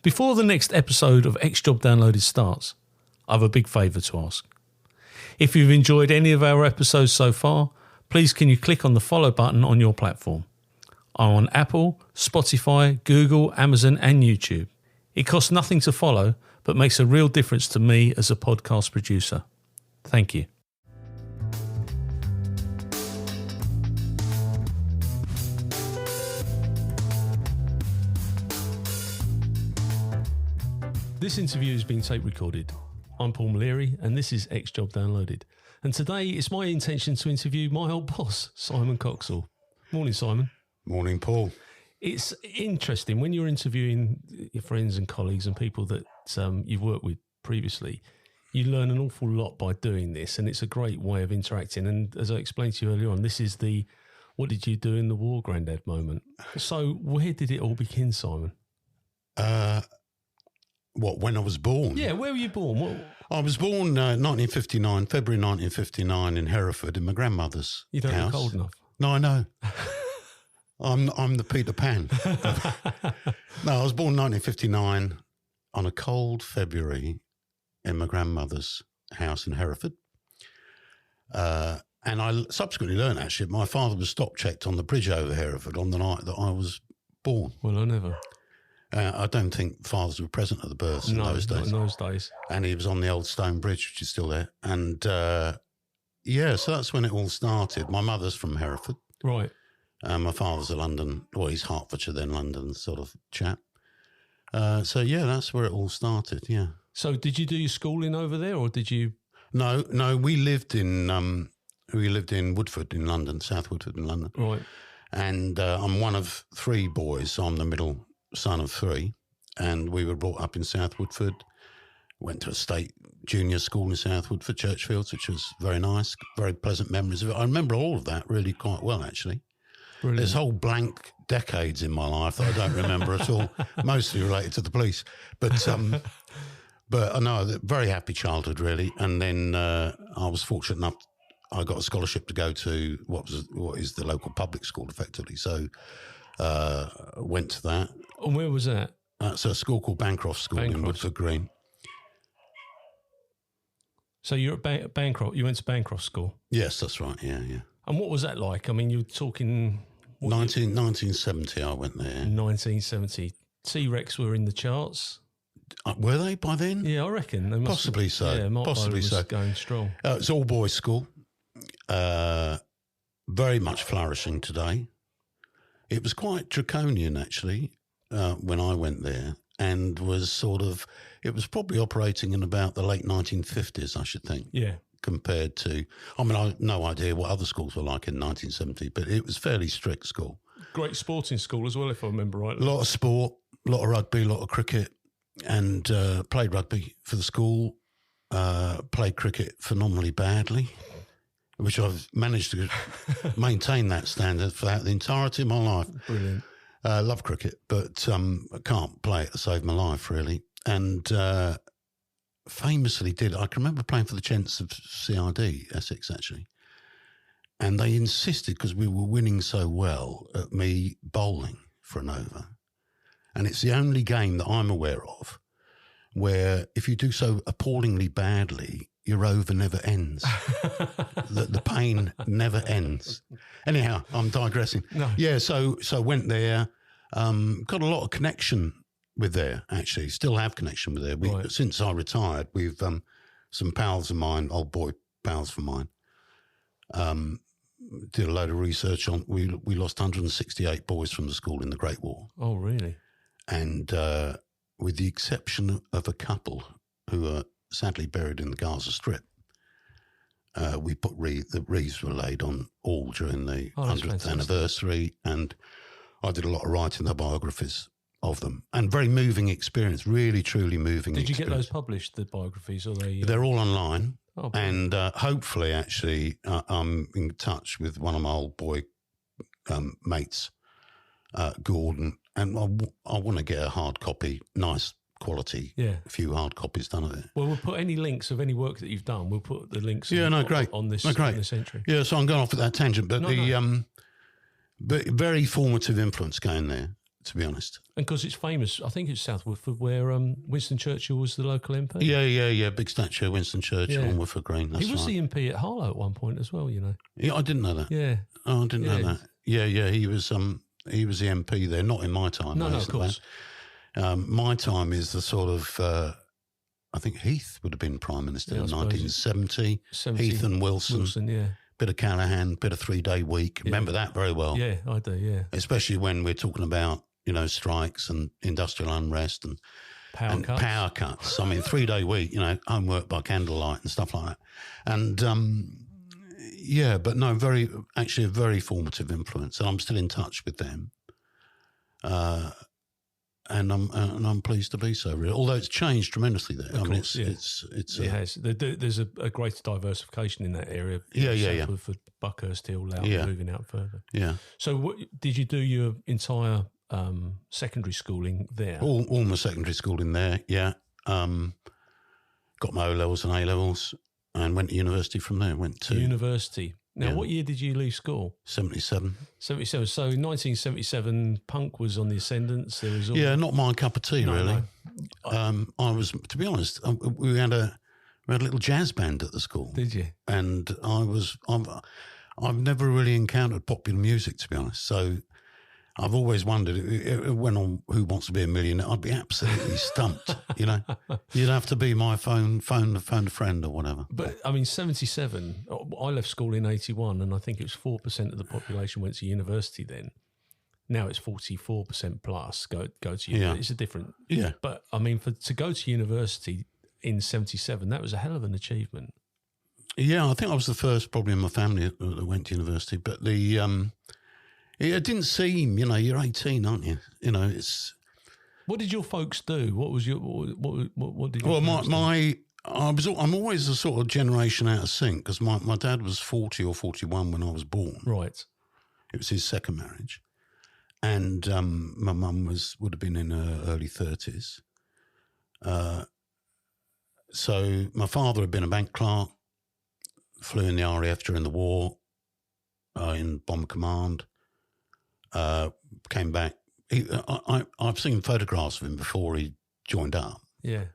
Before the next episode of X Job Downloaded starts, I have a big favour to ask. If you've enjoyed any of our episodes so far, please can you click on the follow button on your platform. I'm on Apple, Spotify, Google, Amazon and YouTube. It costs nothing to follow, but makes a real difference to me as a podcast producer. Thank you. This interview is being tape recorded. I'm Paul Maleary and this is X Job Downloaded. And today it's my intention to interview my old boss, Simon Coxall. Morning, Simon. Morning, Paul. It's interesting when you're interviewing your friends and colleagues and people that you've worked with previously, you learn an awful lot by doing this, and it's a great way of interacting. And as I explained to you earlier on, this is the what did you do in the war, Grandad moment. So where did it all begin, Simon? When I was born? Yeah, where were you born? I was born 1959, February 1959 in Hereford in my grandmother's You don't house. look old enough. No, I know. I'm the Peter Pan. No, I was born 1959 on a cold February in my grandmother's house in Hereford. And I subsequently learned, actually, my father was stop-checked on the bridge over Hereford on the night that I was born. Well, I never. I don't think fathers were present at the births in those days. Not in those days. And he was on the old stone bridge, which is still there. And, so that's when it all started. My mother's from Hereford. Right. My father's a London, he's Hertfordshire, then London sort of chap. That's where it all started, yeah. So did you do your schooling over there or did you? No, we lived in Woodford in London, South Woodford in London. Right. And I'm one of three boys, so I'm the middle son of three, and we were brought up in South Woodford. Went to a state junior school in South Woodford, Churchfields, which was very nice, very pleasant memories of it. I remember all of that really quite well, actually. Brilliant. There's whole blank decades in my life that I don't remember at all, mostly related to the police. But I know, very happy childhood, really. And then I was fortunate enough, I got a scholarship to go to what is the local public school, effectively. So went to that. And where was that? It's a school called Bancroft School in Woodford Green. So you're at Bancroft. You went to Bancroft School. Yes, that's right. Yeah. And what was that like? I mean, you're talking 1970. I went there. 1970. T-Rex were in the charts. Were they by then? Yeah, I reckon. They must Possibly have, so. Yeah, Mark Possibly was so. Going strong. It's all boys school. Very much flourishing today. It was quite draconian, actually, when I went there, and it was probably operating in about the late 1950s, I should think. Yeah. Compared to, I have no idea what other schools were like in 1970, but it was fairly strict school. Great sporting school as well, if I remember rightly. A lot of sport, a lot of rugby, a lot of cricket, and played rugby for the school, played cricket phenomenally badly, which I've managed to maintain that standard throughout the entirety of my life. Brilliant. Love cricket, but I can't play it to save my life, really. And famously I can remember playing for the Chents of CRD, Essex, actually. And they insisted, because we were winning so well, at me bowling for an over. And it's the only game that I'm aware of where if you do so appallingly badly, your over never ends. the pain never ends. Anyhow, I'm digressing. No. Yeah, so went there, got a lot of connection with there, actually. Still have connection with there. Right. Since I retired, we've some pals of mine, old boy pals of mine, did a load of research on, we lost 168 boys from the school in the Great War. Oh, really? And with the exception of a couple who are sadly buried in the Gaza Strip, we put the wreaths were laid on all during the 100th anniversary, and I did a lot of writing the biographies of them, and very moving experience, really truly moving experience. Did you get those published, the biographies, or They're all online. Oh, and hopefully, actually, I'm in touch with one of my old boy mates, Gordon, and I want to get a hard copy, nice quality, a few hard copies done of it. Well, we'll put any links of any work that you've done. We'll put the links great. On this entry. Yeah, so I'm going off at that tangent, but but very formative influence going there. to be honest. And because it's famous, I think it's South Woodford, where Winston Churchill was the local MP. Yeah. Big statue of Winston Churchill on Woodford Green. That's he was right. the MP at Harlow at one point as well, you know. Yeah, I didn't know that. Yeah. Oh, I didn't know that. Yeah. He was the MP there, not in my time. No, of course. My time is the sort of, I think Heath would have been Prime Minister in 1970. Heath and Wilson. Yeah. Bit of Callaghan, bit of 3-day week. Remember that very well. Yeah, I do, yeah. Especially when we're talking about, you know, strikes and industrial unrest and power cuts. I mean, 3-day week, you know, homework by candlelight and stuff like that. And, but no, actually a very formative influence. And I'm still in touch with them. And I'm pleased to be so. Really. Although it's changed tremendously there. Of course, it has. There's a greater diversification in that area. Yeah. For Buckhurst Hill, Loughton, moving out further. Yeah. So, what did you do your entire secondary schooling there? All my secondary schooling there. Yeah. Got my O levels and A levels, and went to university from there. Went to university. Now, what year did you leave school? 77. 77. So 1977, punk was on the ascendance. There was not my cup of tea, really. No. I was, to be honest, we had a little jazz band at the school. Did you? And I've never really encountered popular music, to be honest. So I've always wondered, it went on Who Wants to Be a Millionaire, I'd be absolutely stumped, you know. You'd have to be my phone a friend or whatever. But, I mean, 77, I left school in 81 and I think it was 4% of the population went to university then. Now it's 44% plus go to university. Yeah. It's a different... Yeah. But, I mean, to go to university in 77, that was a hell of an achievement. Yeah, I think I was the first probably in my family that went to university. But it didn't seem, you know, you're 18, aren't you? You know, it's... What did your folks do? What was your... What did you Well, I'm always a sort of generation out of sync because my dad was 40 or 41 when I was born. Right. It was his second marriage. And my mum would have been in her early 30s. So my father had been a bank clerk, flew in the RAF during the war, in Bomber Command. Came back. I've seen photographs of him before he joined up. Yeah.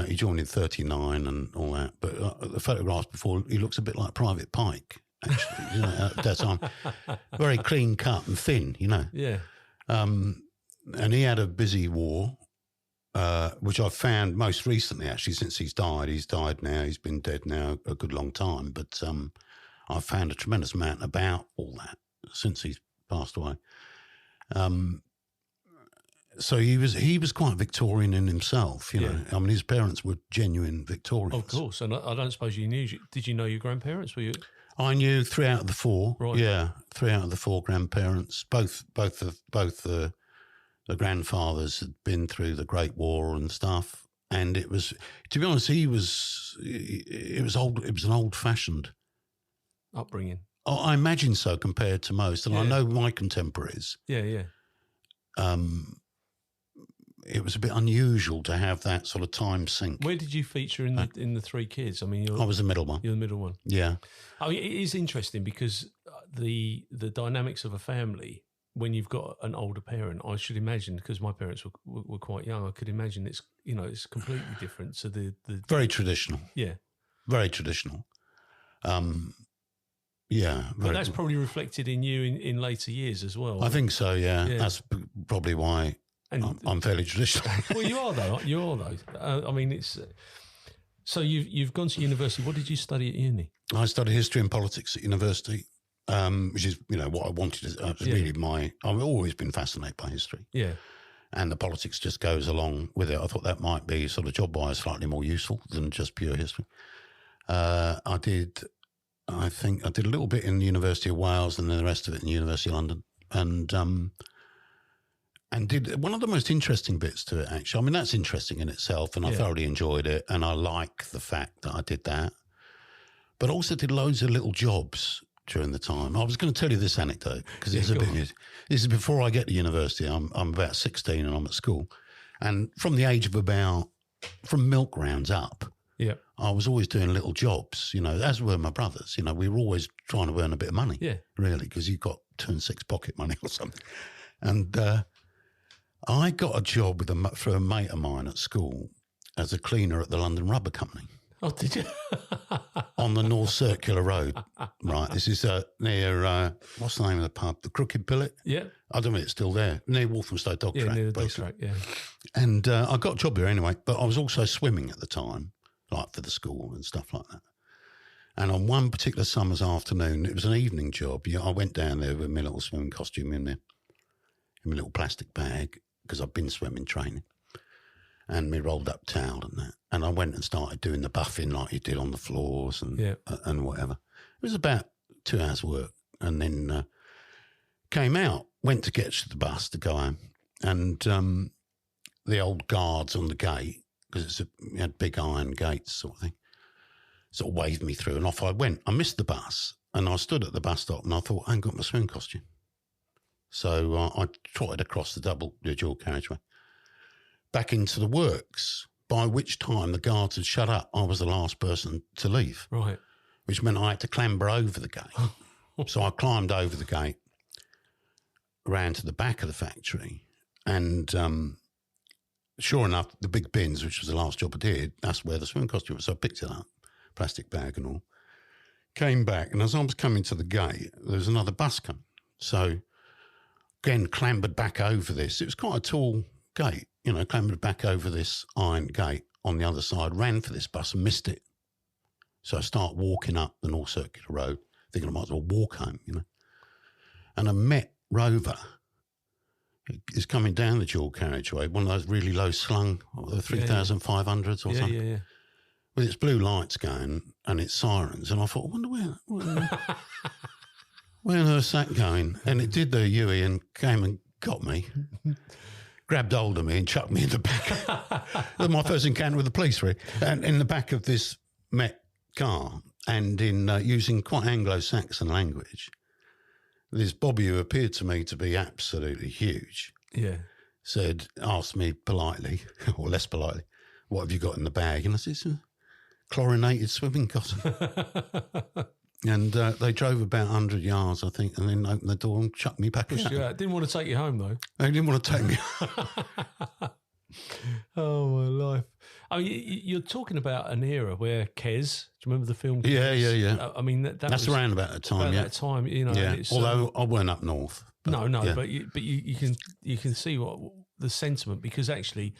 He joined in 39 and all that. But the photographs before, he looks a bit like Private Pike, actually. You know, at that time. Very clean cut and thin, you know. Yeah. And he had a busy war, which I've found most recently, actually, since he's died. He's died now. He's been dead now a good long time. But I've found a tremendous amount about all that since he's passed away. So he was quite Victorian in himself, you know. I mean, his parents were genuine Victorians. Of course, and I don't suppose you knew. Did you know your grandparents? Were you? I knew 3 out of the 4. Right. Yeah, 3 out of the 4 grandparents. Both the grandfathers had been through the Great War and stuff. And it was, to be honest, it was an old-fashioned upbringing. Oh, I imagine so compared to most. And I know my contemporaries. Yeah. It was a bit unusual to have that sort of time sink. Where did you feature in the 3 kids? I mean, I was the middle one. You're the middle one. Yeah. I mean, it is interesting because the dynamics of a family, when you've got an older parent, I should imagine, because my parents were quite young, I could imagine it's completely different to the very traditional. Yeah. Very traditional. Yeah. But that's probably reflected in you in later years as well. I think so, yeah. That's probably why I'm fairly traditional. Well, you are though. I mean, it's... So you've gone to university. What did you study at uni? I studied history and politics at university, which is, what I wanted. Really I've always been fascinated by history. Yeah. And the politics just goes along with it. I thought that might be sort of job-wise slightly more useful than just pure history. I think I did a little bit in the University of Wales and then the rest of it in the University of London. And did one of the most interesting bits to it, actually. I mean, that's interesting in itself, and I thoroughly enjoyed it, and I like the fact that I did that. But also did loads of little jobs during the time. I was going to tell you this anecdote, because it's a bit amusing. This is before I get to university. I'm about 16 and I'm at school. And from the age of from milk rounds up, I was always doing little jobs, as were my brothers. We were always trying to earn a bit of money, really, because you've got 2 and 6 pocket money or something. And I got a job for a mate of mine at school as a cleaner at the London Rubber Company. Oh, did you? On the North Circular Road. Right. This is near, what's the name of the pub? The Crooked Billet? Yeah. I don't know if it's still there. Near Walthamstow Dog Track. Yeah, near the dog track, yeah. And I got a job here anyway, but I was also swimming at the time, like for the school and stuff like that. And on one particular summer's afternoon, it was an evening job. I went down there with my little swimming costume in my little plastic bag, because I've been swimming training, and my rolled up towel and that. And I went and started doing the buffing like you did on the floors and whatever. It was about 2 hours work, and then came out, went to get to the bus to go home, and the old guards on the gate, because we had big iron gates sort of thing, sort of waved me through, and off I went. I missed the bus, and I stood at the bus stop, and I thought, I ain't got my swim costume. So I trotted across the dual carriageway back into the works, by which time the guards had shut up. I was the last person to leave. Right. Which meant I had to clamber over the gate. So I climbed over the gate, ran to the back of the factory, and sure enough, the big bins, which was the last job I did, that's where the swim costume was. So I picked it up, plastic bag and all, came back, and as I was coming to the gate, there was another bus coming. So again, clambered back over this. It was quite a tall gate, clambered back over this iron gate on the other side, ran for this bus and missed it. So I start walking up the North Circular Road, thinking I might as well walk home, And I met Rover. He's coming down the dual carriageway, one of those really low slung, 3,500s or something, Yeah. with its blue lights going and its sirens. And I thought, I wonder where on earth's that going? And it did the Huey and came and got me, grabbed hold of me and chucked me in the back. That was my first encounter with the police, really. And in the back of this Met car, and in using quite Anglo-Saxon language, this Bobby, who appeared to me to be absolutely huge, asked me politely, or less politely, what have you got in the bag? And I said, it's a chlorinated swimming costume. And they drove about 100 yards, I think, and then opened the door and chucked me back out. Didn't want to take you home, though. They didn't want to take me. Oh, my life. I mean, you're talking about an era where Kes, do you remember the film? Kes? Yeah. I mean, that's was around about the time, that time, Yeah, although I weren't up north. But, but you can see what the sentiment, because actually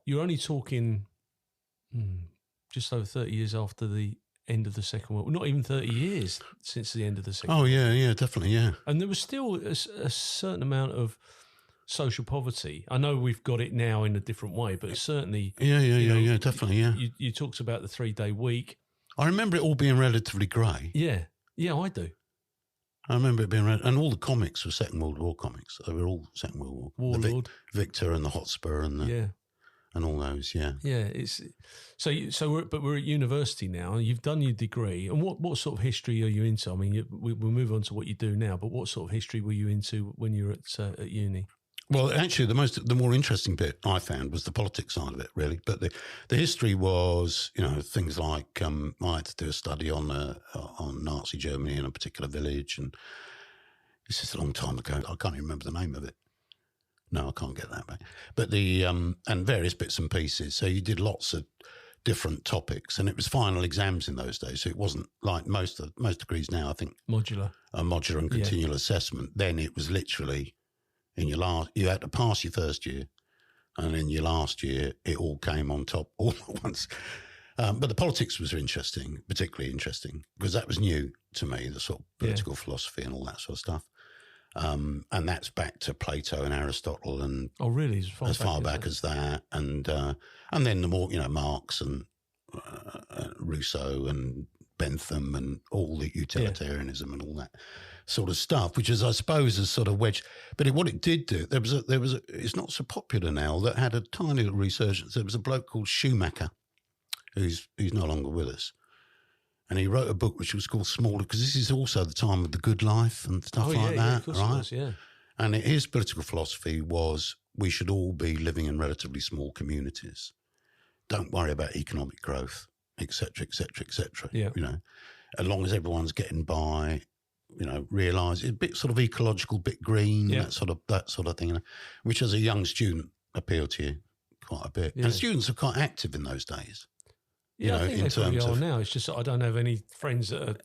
you're only talking just over 30 years after the end of the Second World War. Not even 30 years since the end of the Second World War. Yeah, definitely, yeah. And there was still a certain amount of social poverty. I know we've got it now in a different way, but certainly... Yeah, definitely, yeah. You talked about the 3-day week. I remember it all being relatively grey. Yeah, I do. I remember it being... And all the comics were Second World War comics. They were all Second World War. Warlord. Victor and the Hotspur and the... And all those, yeah. Yeah, it's... But we're at university now, and you've done your degree. And what sort of history are you into? I mean, we'll move on to what you do now, but what sort of history were you into when you were at uni? Well, actually, the more interesting bit I found was the politics side of it, really. But the history was, things like I had to do a study on Nazi Germany in a particular village, and this is a long time ago. I can't even remember the name of it. No, I can't get that back. But and various bits and pieces. So you did lots of different topics, and it was final exams in those days. So it wasn't like most degrees now. I think modular and continual assessment. Then it was literally. You had to pass your first year, and in your last year, it all came on top all at once. But the politics was particularly interesting, because that was new to me, the sort of political philosophy and all that sort of stuff. And that's back to Plato and Aristotle, and really, as far back as that, and then the more Marx and Rousseau and Bentham and all the utilitarianism and all that sort of stuff, which is, I suppose, is sort of wedged. But what it did do, there was a, it's not so popular now, that had a tiny little resurgence. There was a bloke called Schumacher, who's no longer with us. And he wrote a book which was called Smaller, because this is also the time of the good life and stuff like that. Yeah, of course right? It was, yeah. And his political philosophy was we should all be living in relatively small communities. Don't worry about economic growth, et cetera, et cetera, et cetera. Yeah. As long as everyone's getting by, realise it's a bit sort of ecological, bit green, that sort of thing, which as a young student appealed to you quite a bit. And students are quite active in those days. Yeah, I think they probably are now. It's just I don't have any friends that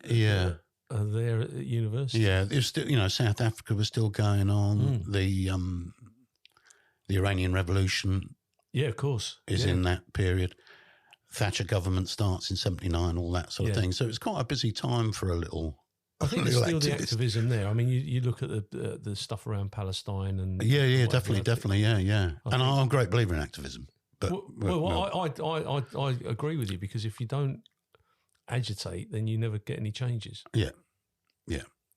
are there at university. Yeah, there's still, South Africa was still going on. The Iranian Revolution, of course, is in that period. Thatcher government starts in 79, all that sort of thing. So it's quite a busy time for a little. I think there's still the activism there. I mean, you look at the stuff around Palestine and definitely, yeah. And I'm a great believer in activism. But I agree with you, because if you don't agitate, then you never get any changes. Yeah.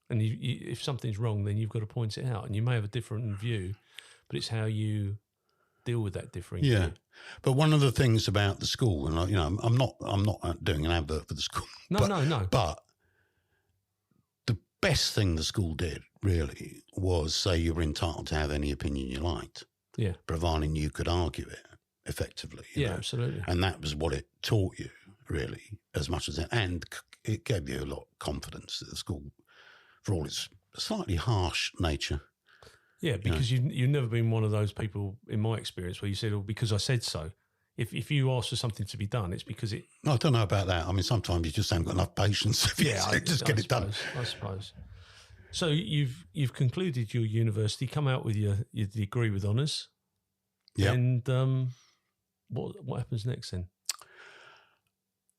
And if something's wrong, then you've got to point it out. And you may have a different view, but it's how you deal with that differing view. But one of the things about the school, and I'm not doing an advert for the school. No. But the best thing the school did really was say you were entitled to have any opinion you liked. Yeah. Providing you could argue it effectively. You know? Absolutely. And that was what it taught you, really, as much as it. And it gave you a lot of confidence at the school for all its slightly harsh nature. Yeah, because you've never been one of those people, in my experience, where you said, because I said so. If you ask for something to be done, it's because it... No, I don't know about that. I mean, sometimes you just haven't got enough patience. Just get it done. I suppose. So you've concluded your university, come out with your degree with honours. Yeah. And what happens next then?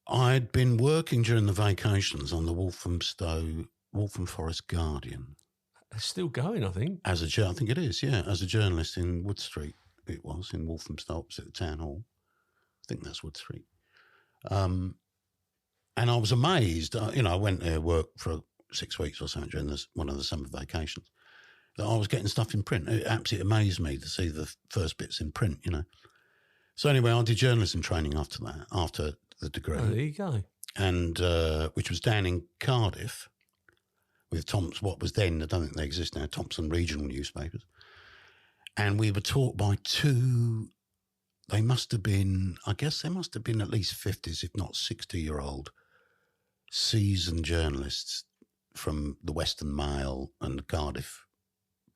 I'd been working during the vacations on the Waltham Forest Guardian. It's still going, I think. I think it is, yeah. As a journalist in Wood Street, it was, in Walthamstow, opposite the town hall. I think that's Wood Street. And I was amazed. I went there, worked for 6 weeks or something during one of the summer vacations, that I was getting stuff in print. It absolutely amazed me to see the first bits in print, So anyway, I did journalism training after that, after the degree. Oh, there you go. And which was down in Cardiff, with what was then, I don't think they exist now, Thompson regional newspapers. And we were taught by they must have been at least 50s, if not 60-year-old seasoned journalists from the Western Mail and the Cardiff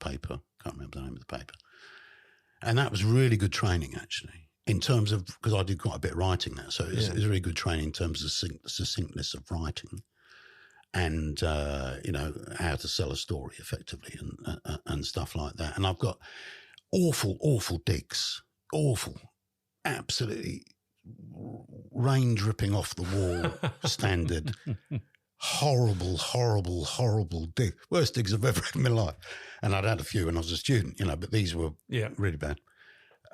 paper. Can't remember the name of the paper. And that was really good training, actually, in terms of, because I did quite a bit of writing there. So it was really good training in terms of succinctness of writing. And, how to sell a story effectively and stuff like that. And I've got awful digs, absolutely rain dripping off the wall standard, horrible dig. Worst digs I've ever had in my life. And I'd had a few when I was a student, but these were really bad.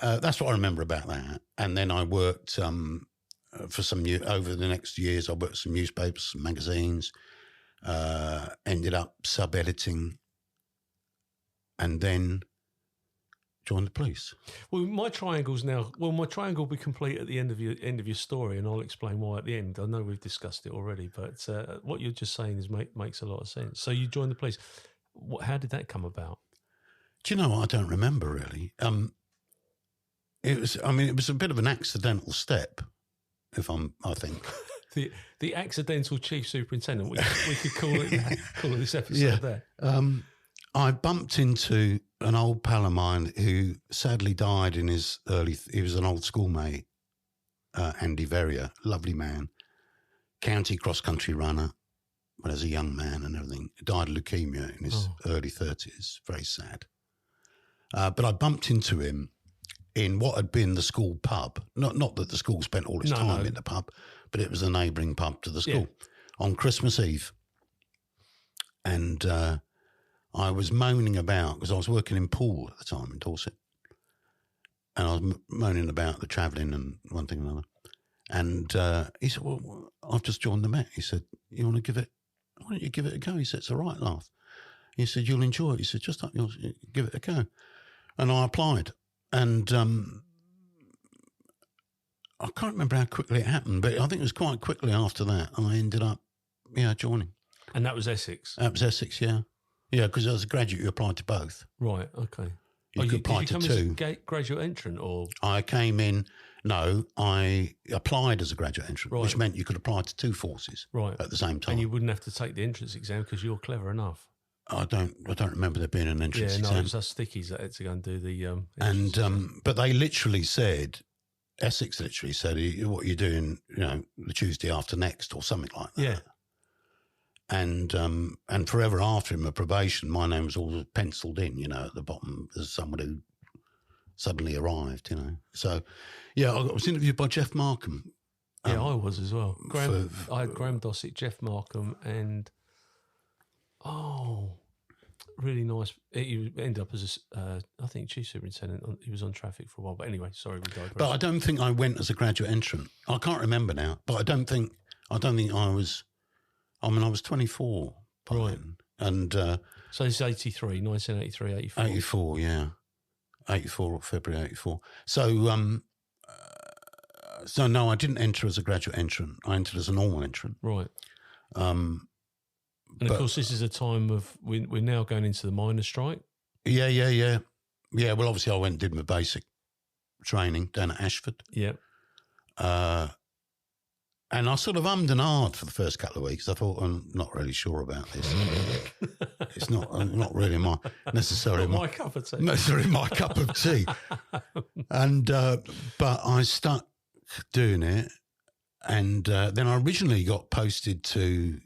That's what I remember about that. And then I worked for over the next years, I worked some newspapers, some magazines, ended up sub-editing, and then joined the police. Well, my triangle will be complete at the end of your story, and I'll explain why at the end. I know we've discussed it already, but what you're just saying makes a lot of sense. So you joined the police. How did that come about? Do you know what? I don't remember really. It was a bit of an accidental step, I think. The accidental chief superintendent, we could call this episode there. I bumped into an old pal of mine who sadly died in his he was an old schoolmate, Andy Verrier, lovely man, county cross-country runner, but as a young man and everything. He died of leukemia in his early 30s, very sad. But I bumped into him in what had been the school pub. Not that the school spent all its time in the pub, but it was a neighbouring pub to the school on Christmas Eve. And I was moaning about, because I was working in Poole at the time in Dorset, and I was moaning about the travelling and one thing and another. And he said, well, I've just joined the Met. He said, why don't you give it a go? He said, it's a right laugh. He said, you'll enjoy it. He said, just give it a go. And I applied. And I can't remember how quickly it happened, but I think it was quite quickly after that I ended up, joining. And that was Essex? That was Essex, yeah. Yeah, because as a graduate, you applied to both. Right, okay. You could apply to two. As a graduate entrant or? I came in No, I applied as a graduate entrant, which meant you could apply to 2 forces at the same time. And you wouldn't have to take the entrance exam because you're clever enough. I don't remember there being an entrance exam. Yeah, no, it was us stickies that had to go and do the but they literally said, Essex literally said, what are you doing, the Tuesday after next or something like that. Yeah. And forever after in my probation, my name was all penciled in, at the bottom as someone who suddenly arrived, So, yeah, I was interviewed by Jeff Markham. Yeah, I was as well. I had Graham Dossett, Jeff Markham, and really nice. He ended up as I think chief superintendent. He was on traffic for a while, but anyway, sorry, we digress. But I don't think I went as a graduate entrant. I can't remember now, but I don't think I was. I mean, I was 24 by then, and so it's 1983, 84. 84, yeah, 84 or February 84. So, so no, I didn't enter as a graduate entrant. I entered as a normal entrant. Right. And of course, this is a time of we're now going into the miners' strike. Yeah. Yeah, well, obviously I went and did my basic training down at Ashford. Yeah. And I sort of ummed and ahed for the first couple of weeks. I thought, I'm not really sure about this. It's not really necessarily my cup of tea. Necessarily my cup of tea. And but I stuck doing it, and then I originally got posted to.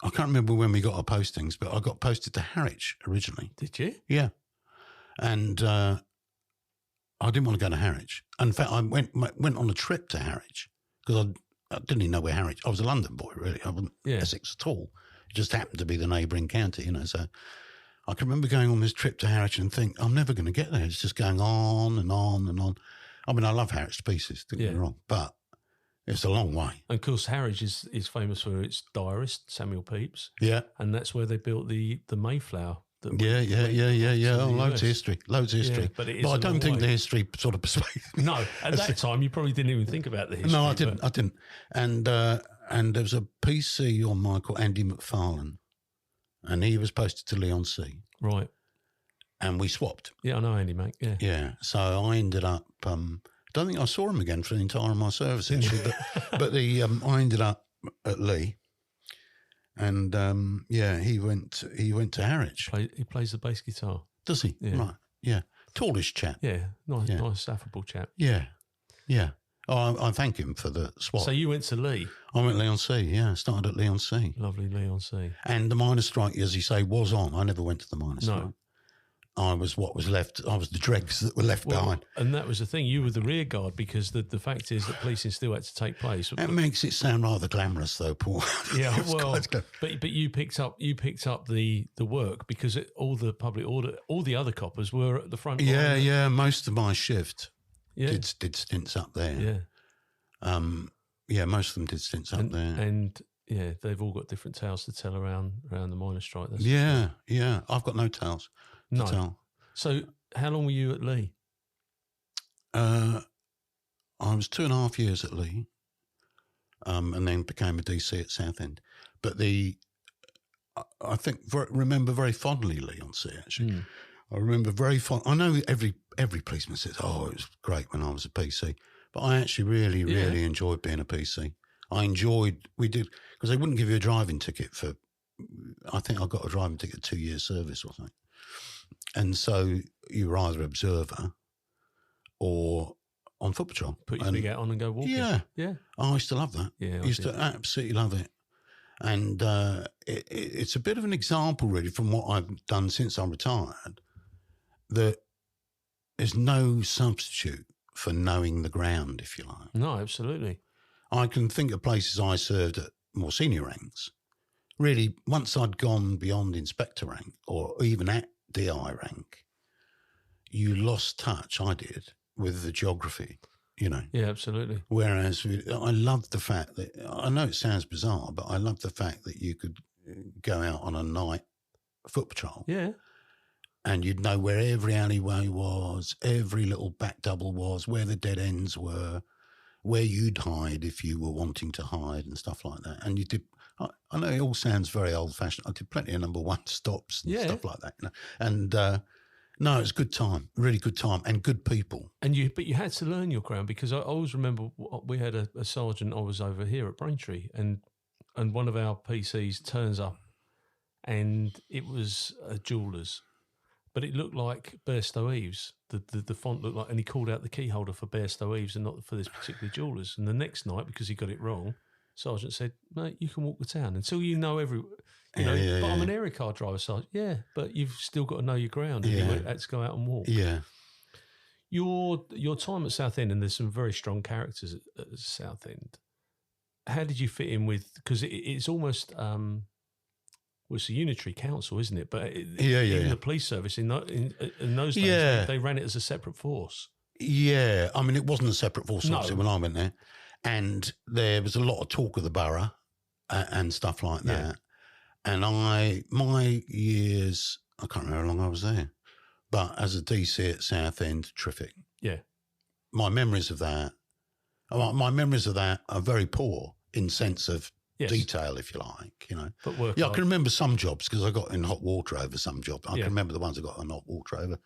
I can't remember when we got our postings, but I got posted to Harwich originally. Did you? Yeah, and I didn't want to go to Harwich. In fact, I went on a trip to Harwich because I didn't even know where Harwich. I was a London boy, really. I wasn't Essex at all. It just happened to be the neighbouring county, So I can remember going on this trip to Harwich and think, I'm never going to get there. It's just going on and on and on. I mean, I love Harwich to pieces, don't get me wrong, but it's a long way. And of course, Harwich is famous for its diarist, Samuel Pepys. Yeah. And that's where they built the Mayflower. Yeah. Oh, loads of history. Yeah, but I don't think the history sort of persuaded me. No, at that time you probably didn't even think about the history. No, I didn't. And there was a PC on mine called Andy McFarlane, and he was posted to Leigh-on-Sea. Right. And we swapped. Yeah, I know Andy, mate. Yeah. Yeah. So I ended up. I don't think I saw him again for the entire of my service actually, but I ended up at Leigh. And he went to Harwich. He plays the bass guitar. Does he? Yeah. Right. Yeah. Tallish chap. Yeah. Nice, affable chap. Yeah. Oh, I thank him for the swap. So you went to Leigh? I went Leigh-on-Sea. Yeah, started at Leigh-on-Sea. Lovely Leigh-on-Sea. And the miners' strike, as you say, was on. I never went to the miners' strike. No. I was what was left. I was the dregs that were left behind. And that was the thing. You were the rear guard because the fact is that policing still had to take place. That makes it sound rather glamorous, though, Paul. Yeah, well, but you picked up the work because all the public order, all the other coppers were at the front. Yeah. Most of my shift did stints up there. Yeah. Most of them did stints up there. And yeah, they've all got different tales to tell around the miners' strike. Yeah. I've got no tales. No. So how long were you at Leigh? I was 2.5 years at Leigh, and then became a DC at Southend. But I think remember very fondly Leigh-on-Sea actually. I remember very fond. I know every policeman says, "Oh, it was great when I was a PC," but I actually really enjoyed being a PC. We did because they wouldn't give you a driving ticket for. I think I got a driving ticket 2 years service or something. And so you were either observer or on foot patrol. Put your big hat on and go walking. Yeah. Yeah. I used to love that. Yeah. I used to absolutely love it. And it's a bit of an example, really, from what I've done since I retired, that there's no substitute for knowing the ground, if you like. No, absolutely. I can think of places I served at more senior ranks. Really, once I'd gone beyond inspector rank or even at DI rank, you lost touch, I did, with the geography, Yeah, absolutely. Whereas I loved the fact that, I know it sounds bizarre, but I loved the fact that you could go out on a night foot patrol. Yeah. And you'd know where every alleyway was, every little back double was, where the dead ends were, where you'd hide if you were wanting to hide and stuff like that. And you did, I know it all sounds very old fashioned. I did plenty of number one stops and stuff like that, And No, it's good time, really good time, and good people. But you had to learn your ground, because I always remember we had a sergeant. I was over here at Braintree, and one of our PCs turns up, and it was a jeweller's, but it looked like Bairstow Eves. The font looked like, and he called out the key holder for Bairstow Eves and not for this particular jeweller's. And the next night, because he got it wrong, Sergeant said, "Mate, you can walk the town until you know but I'm an area car driver, Sergeant." Yeah, but you've still got to know your ground, and you had to go out and walk. Yeah. Your time at Southend, and there's some very strong characters at Southend. How did you fit in with? Because it's almost it's a unitary council, isn't it? But the police service in those days, they ran it as a separate force. Yeah, I mean, it wasn't a separate force obviously when I went there, and there was a lot of talk of the borough and stuff like that. And my years, I can't remember how long I was there, but as a DC at Southend, terrific. Yeah, my memories of that are very poor in sense of detail, if you like, But I can remember some jobs because I got in hot water over some jobs. I can remember the ones I got in hot water over.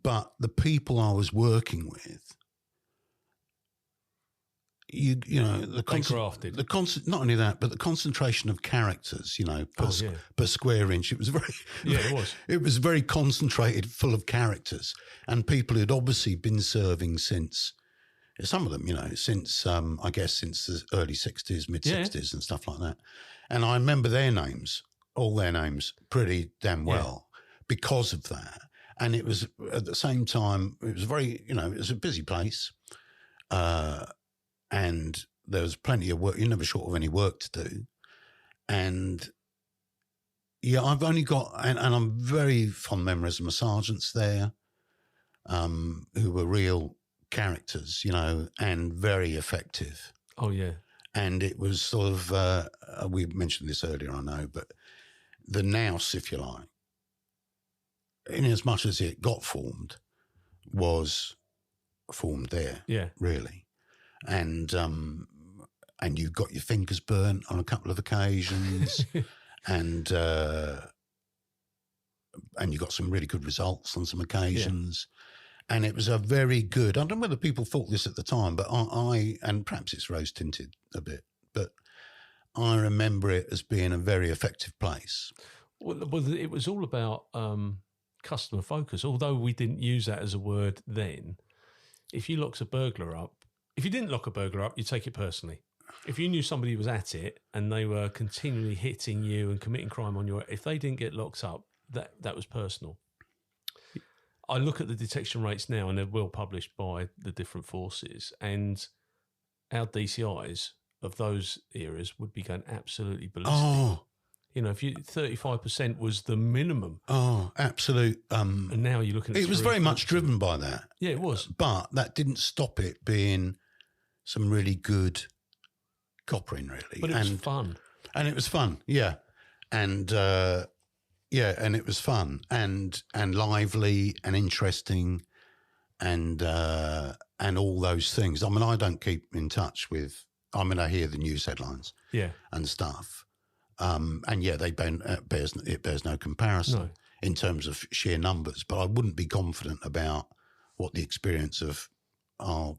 But the people I was working with, not only that, but the concentration of characters, per square inch. It was it was very concentrated, full of characters, and people who'd obviously been serving since. Some of them, since I guess since the early 60s, mid 60s, and stuff like that. And I remember all their names, pretty damn well because of that. And it was at the same time, it was very, it was a busy place. And there was plenty of work. You're never short of any work to do. And I've only got, and I'm very fond memories of my sergeants there, who were real characters, and very effective. Oh, yeah. And it was sort of, we mentioned this earlier, I know, but the nous, if you like, in as much as it got formed, was formed there, really. And you got your fingers burnt on a couple of occasions, and you got some really good results on some occasions. And it was a very good, I don't know whether people thought this at the time, but and perhaps it's rose-tinted a bit, but I remember it as being a very effective place. Well, it was all about customer focus, although we didn't use that as a word then. If you locked a burglar up, if you didn't lock a burglar up, you take it personally. If you knew somebody was at it and they were continually hitting you and committing crime on if they didn't get locked up, that was personal. I look at the detection rates now, and they're well published by the different forces, and our DCIs of those eras would be going absolutely ballistic. Oh. If 35% was the minimum. Oh, absolute. And now you're looking at it was very much driven by that. Yeah, it was. But that didn't stop it being some really good coppering, really. But it was fun. And it was fun, yeah. And and it was fun and lively and interesting and all those things. I mean, I don't keep in touch with. I mean, I hear the news headlines, and stuff, and it bears no comparison in terms of sheer numbers. But I wouldn't be confident about what the experience of what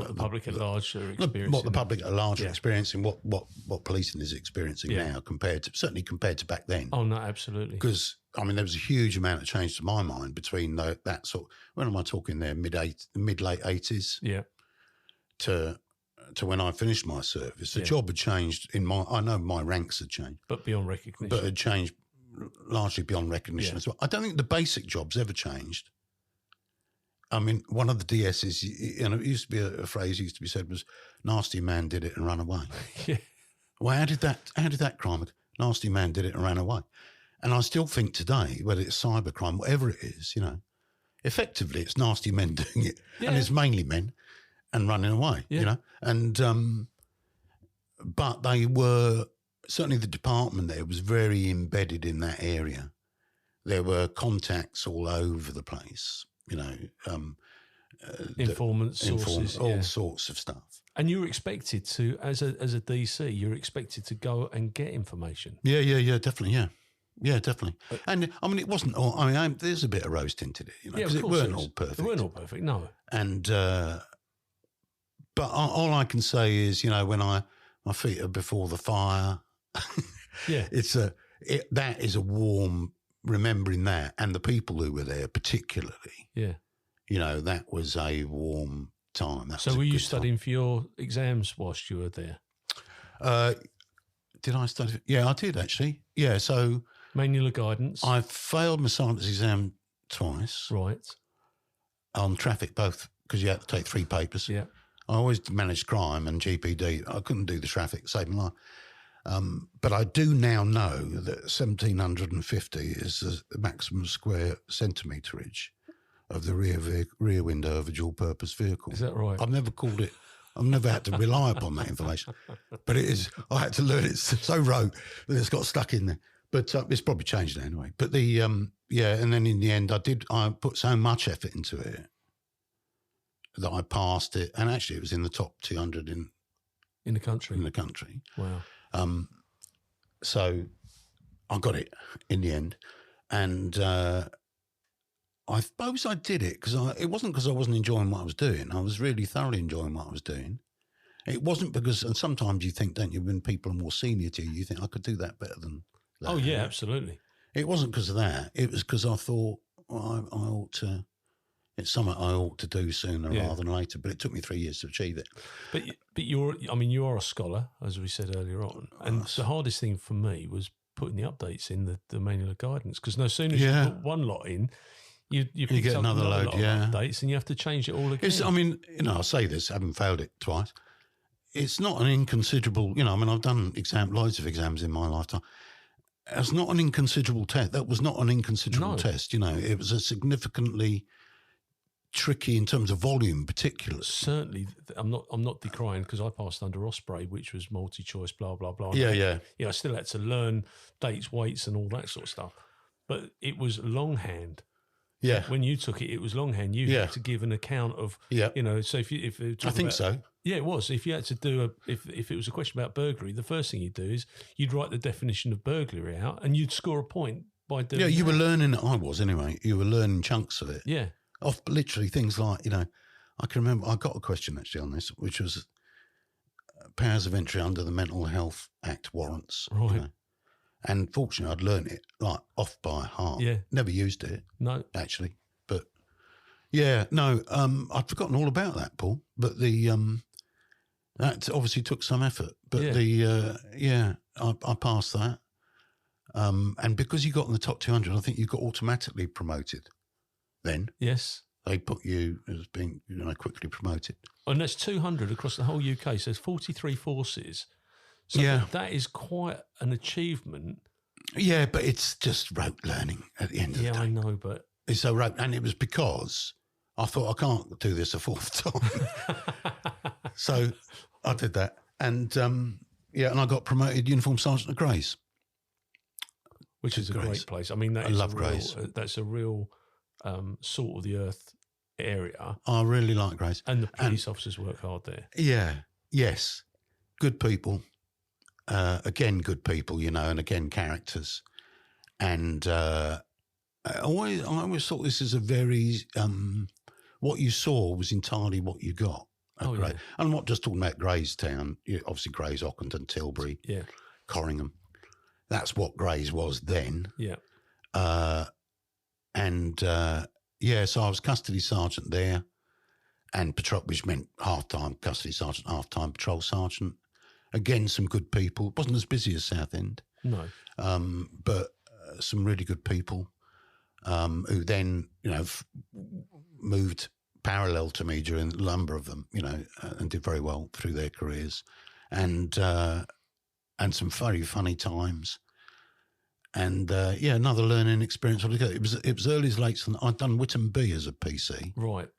the public at large are experiencing. What the public at large are experiencing, what policing is experiencing now compared to back then. Oh, no, absolutely. Because, I mean, there was a huge amount of change to my mind between that sort, when am I talking there, mid-late 80s to when I finished my service. The job had changed I know my ranks had changed. But beyond recognition. But had changed largely beyond recognition as well. I don't think the basic jobs ever changed. I mean, one of the DSs, it used to be a phrase used to be said was, "Nasty man did it and ran away." Well, how did that crime? Nasty man did it and ran away. And I still think today, whether it's cybercrime, whatever it is, effectively it's nasty men doing it, and it's mainly men and running away, And but they were certainly the department there was very embedded in that area. There were contacts all over the place. Informants, sources, all sorts of stuff. And you were expected to, as a DC, you're expected to go and get information. Yeah, definitely, yeah. Yeah, definitely. And I mean, it wasn't all. I mean, there's a bit of rose tinted it, because it weren't all perfect. It weren't all perfect, no. And but all I can say is, when my feet are before the fire, Yeah, that is a warm remembering that, and the people who were there particularly. Yeah, that was a warm time. So were you studying for your exams whilst you were there? Did I study? Yeah, I did actually. Yeah, so manual guidance. I failed my science exam twice. Right. On traffic, both, because you had to take 3 papers. Yeah. I always managed crime and GPD. I couldn't do the traffic, saved my life. But I do now know that 1,750 is the maximum square centimeterage of the rear window of a dual-purpose vehicle. Is that right? I've never had to rely upon that information, but it is. I had to learn it so rote that it's got stuck in there. But it's probably changed now anyway. But and then in the end, I put so much effort into it that I passed it, and actually it was in the top 200 in the country. In the country. Wow. So I got it in the end, and I suppose I did it because it wasn't because I wasn't enjoying what I was doing. I was really thoroughly enjoying what I was doing. It wasn't because, and sometimes you think, don't you, when people are more senior to you, you think I could do that better than that. Oh yeah, absolutely. It wasn't because of that. It was because I thought, well, I ought to. It's something I ought to do sooner rather than later. But it took me 3 years to achieve it. But you are a scholar, as we said earlier on, and the hardest thing for me was putting the updates in the manual guidance, because no sooner as you put one lot in, you get another load of updates, and you have to change it all again. I say this, having failed it twice. It's not an inconsiderable. I've done loads of exams in my lifetime. It's not an inconsiderable test. That was not an inconsiderable test. It was a significantly tricky in terms of volume, particularly. Certainly, I'm not decrying, because I passed under Osprey, which was multi-choice, blah blah blah. Yeah. I still had to learn dates, weights, and all that sort of stuff. But it was longhand. Yeah. When you took it, it was longhand. You had to give an account of. Yeah. So if I think so. Yeah, it was. If you had to do if it was a question about burglary, the first thing you'd do is you'd write the definition of burglary out, and you'd score a point by doing. Yeah, you were learning. I was anyway. You were learning chunks of it. Yeah. Off literally things like I can remember. I got a question actually on this, which was powers of entry under the Mental Health Act warrants. Right. And fortunately, I'd learned it off by heart. Yeah. Never used it. No. Actually, but yeah, no. I'd forgotten all about that, Paul. But that obviously took some effort. But I passed that. And because you got in the top 200, I think you got automatically promoted. Then yes, they put you as being quickly promoted. And that's 200 across the whole UK. So there's 43 forces. So that is quite an achievement. Yeah, but it's just rote learning at the end of the day. Yeah, I know, but it's so rote, and it was because I thought I can't do this a fourth time. So I did that, and and I got promoted uniform sergeant of Grays, which is a great place. I mean, I love Grays. That's a real salt of the earth area. I really like Grays, and the police officers work hard there. Yeah, yes, good people. Again, good people, and again, characters. And I always thought this is a very what you saw was entirely what you got. Oh, yeah. I'm not just talking about Grays Town. Obviously, Grays, Ockenden, Tilbury, Corringham. That's what Grays was then. Yeah. So I was custody sergeant there, and patrol, which meant half-time custody sergeant, half-time patrol sergeant. Again, some good people. It wasn't as busy as Southend. No. But some really good people who then, moved parallel to me during a number of them, and did very well through their careers. And some very funny times. And, another learning experience. It was early as late. I'd done Whittam B as a PC. Right.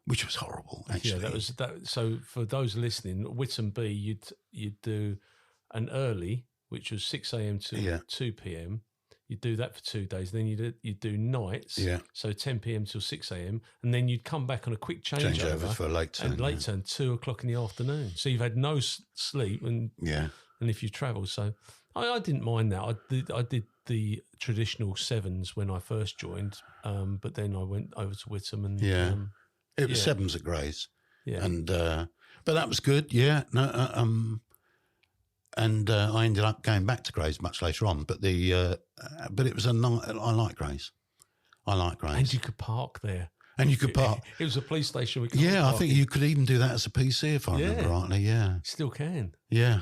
Which was horrible, actually. Yeah, that was that. So for those listening, Whittam B, you'd do an early, which was 6 a.m. to 2 p.m. You'd do that for 2 days. Then you'd do nights, so 10 p.m. till 6 a.m. And then you'd come back on a quick changeover for a late turn. And late turn, 2 o'clock in the afternoon. So you've had no sleep, and if you travel. So I didn't mind that. I did the traditional sevens when I first joined, but then I went over to Whittam and it was sevens at Grays. Yeah. And but that was good. Yeah. No. And I ended up going back to Grays much later on. But but it was I like Grays. I like Grays. And you could park there. And you could park. It was a police station. I think you could even do that as a PC if I remember rightly. Yeah. Still can. Yeah.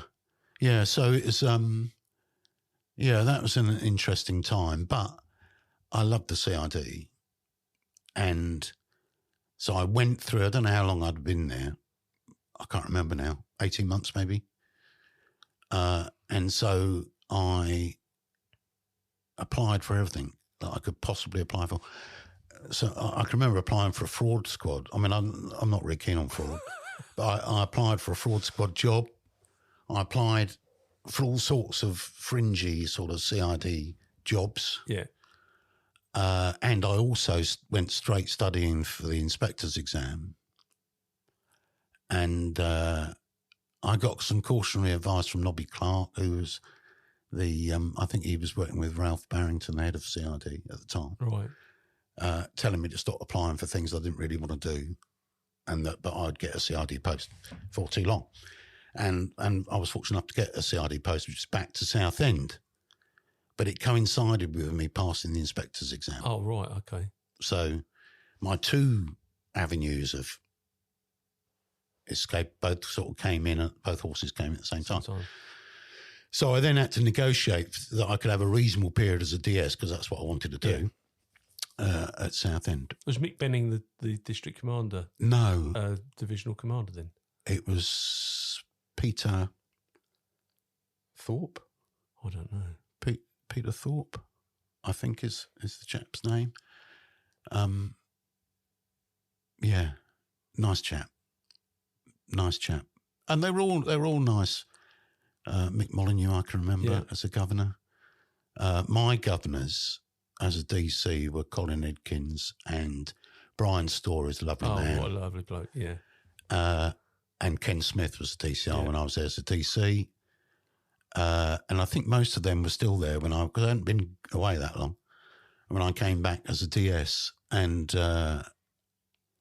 Yeah. So it was. That was an interesting time. But I loved the CID, and so I went through. I don't know how long I'd been there. I can't remember now. 18 months maybe. And so I applied for everything that I could possibly apply for. So I can remember applying for a fraud squad. I mean, I'm not really keen on fraud, but I applied for a fraud squad job. I applied for all sorts of fringy sort of CID jobs. Yeah. And I also went straight studying for the inspector's exam. And I got some cautionary advice from Nobby Clark, who was I think he was working with Ralph Barrington, the head of CID at the time. Right. Telling me to stop applying for things I didn't really want to do, but I'd get a CID post for too long. And I was fortunate enough to get a CID post, which is back to Southend. But it coincided with me passing the inspector's exam. Oh, right, okay. So my two avenues of escape both sort of came in, both horses came at the same time. So I then had to negotiate that I could have a reasonable period as a DS, because that's what I wanted to do at Southend. Was Mick Benning the district commander? No. Divisional commander then? It was Peter Thorpe. I don't know. Peter Thorpe, I think is the chap's name. Yeah, nice chap. And they were all nice. Mick Molyneux, I can remember as a governor. My governors as a DC were Colin Edkins and Brian Storey's a lovely man. Oh, what a lovely bloke, yeah. And Ken Smith was the DCR when I was there as a DC. And I think most of them were still there because I hadn't been away that long. When I came back as a DS, and that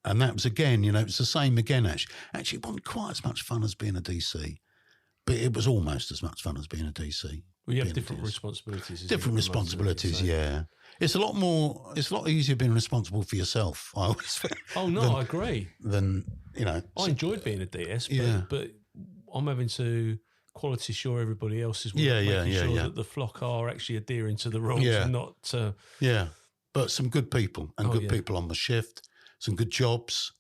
was again, it was the same again. Actually, it wasn't quite as much fun as being a DC, but it was almost as much fun as being a DC. Well, you have different responsibilities. Different responsibilities, yeah. It's a lot easier being responsible for yourself. I always feel. Oh no, I agree. I enjoyed being a DS, but I'm having to quality sure everybody else is making sure that the flock are actually adhering to the rules and not. But some good people and people on the shift. Some good jobs.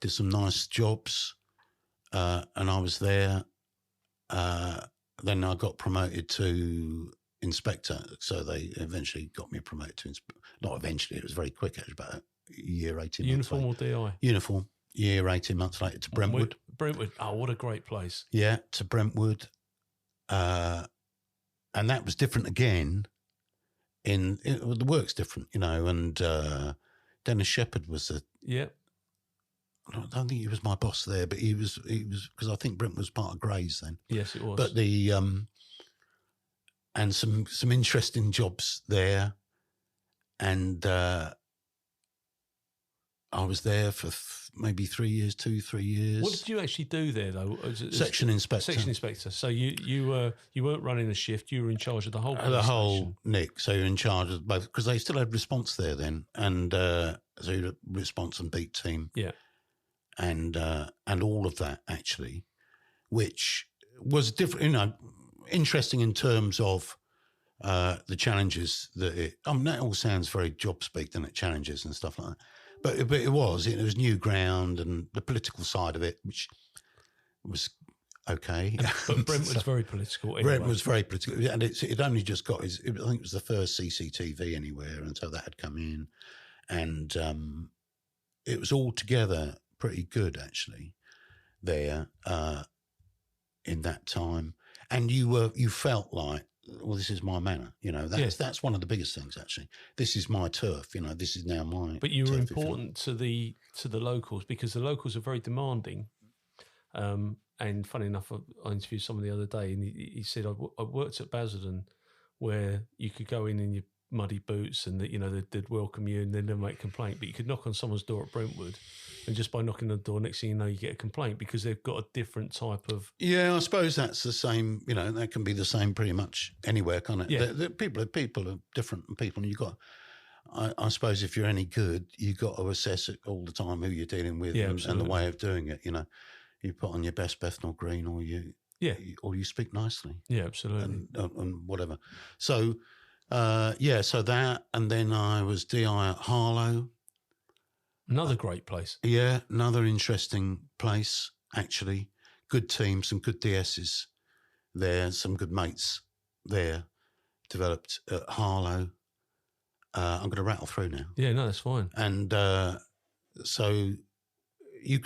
Did some nice jobs, and I was there. Then I got promoted to inspector, so they eventually got me promoted to not eventually, it was very quick, actually, about a year, 18 Uniform months later. or DI? Uniform, year, 18 months later to Brentwood. Brentwood, oh, what a great place. Yeah, to Brentwood. And that was different again. The work's different, and Dennis Shepherd was I don't think he was my boss there, but he was because I think Brent was part of Grays then. Yes, it was. But and some interesting jobs there, and I was there for maybe 3 years, 3 years. What did you actually do there, though? Section inspector. Section inspector. So you weren't running a shift. You were in charge of the whole. The whole Nick. So you're in charge of both, because they still had response there then, and so you had response and beat team. Yeah. And all of that actually, which was different, interesting in terms of the challenges that that all sounds very job speak, doesn't it? Challenges and stuff like that. But it was new ground, and the political side of it, which was okay. But Brent was very political. Anyway. Brent was very political, and it only just got I think it was the first CCTV anywhere, and so that had come in, and it was all together pretty good actually there in that time, and you felt like, well, this is my manor, that's one of the biggest things actually. This is my turf, this is now my. But you were important to the locals, because the locals are very demanding. And funny enough, I interviewed someone the other day, and he said, I worked at Basildon where you could go in your muddy boots and that, you know, they'd welcome you and they'd never make a complaint. But you could knock on someone's door at Brentwood, and just by knocking on the door, next thing you know, you get a complaint because they've got a different type of... Yeah, I suppose that's the same. You know, that can be the same pretty much anywhere, can't it? Yeah. People are different people, and you got... I suppose if you're any good, you got to assess it all the time who you're dealing with and the way of doing it. You know, you put on your best Bethnal Green, or you speak nicely. Yeah, absolutely, and whatever. So, so that, and then I was DI at Harlow. Another great place. Yeah, another interesting place actually. Good team, some good DSs there, some good mates there. Developed at Harlow. I'm going to rattle through now. Yeah, no, that's fine. And so you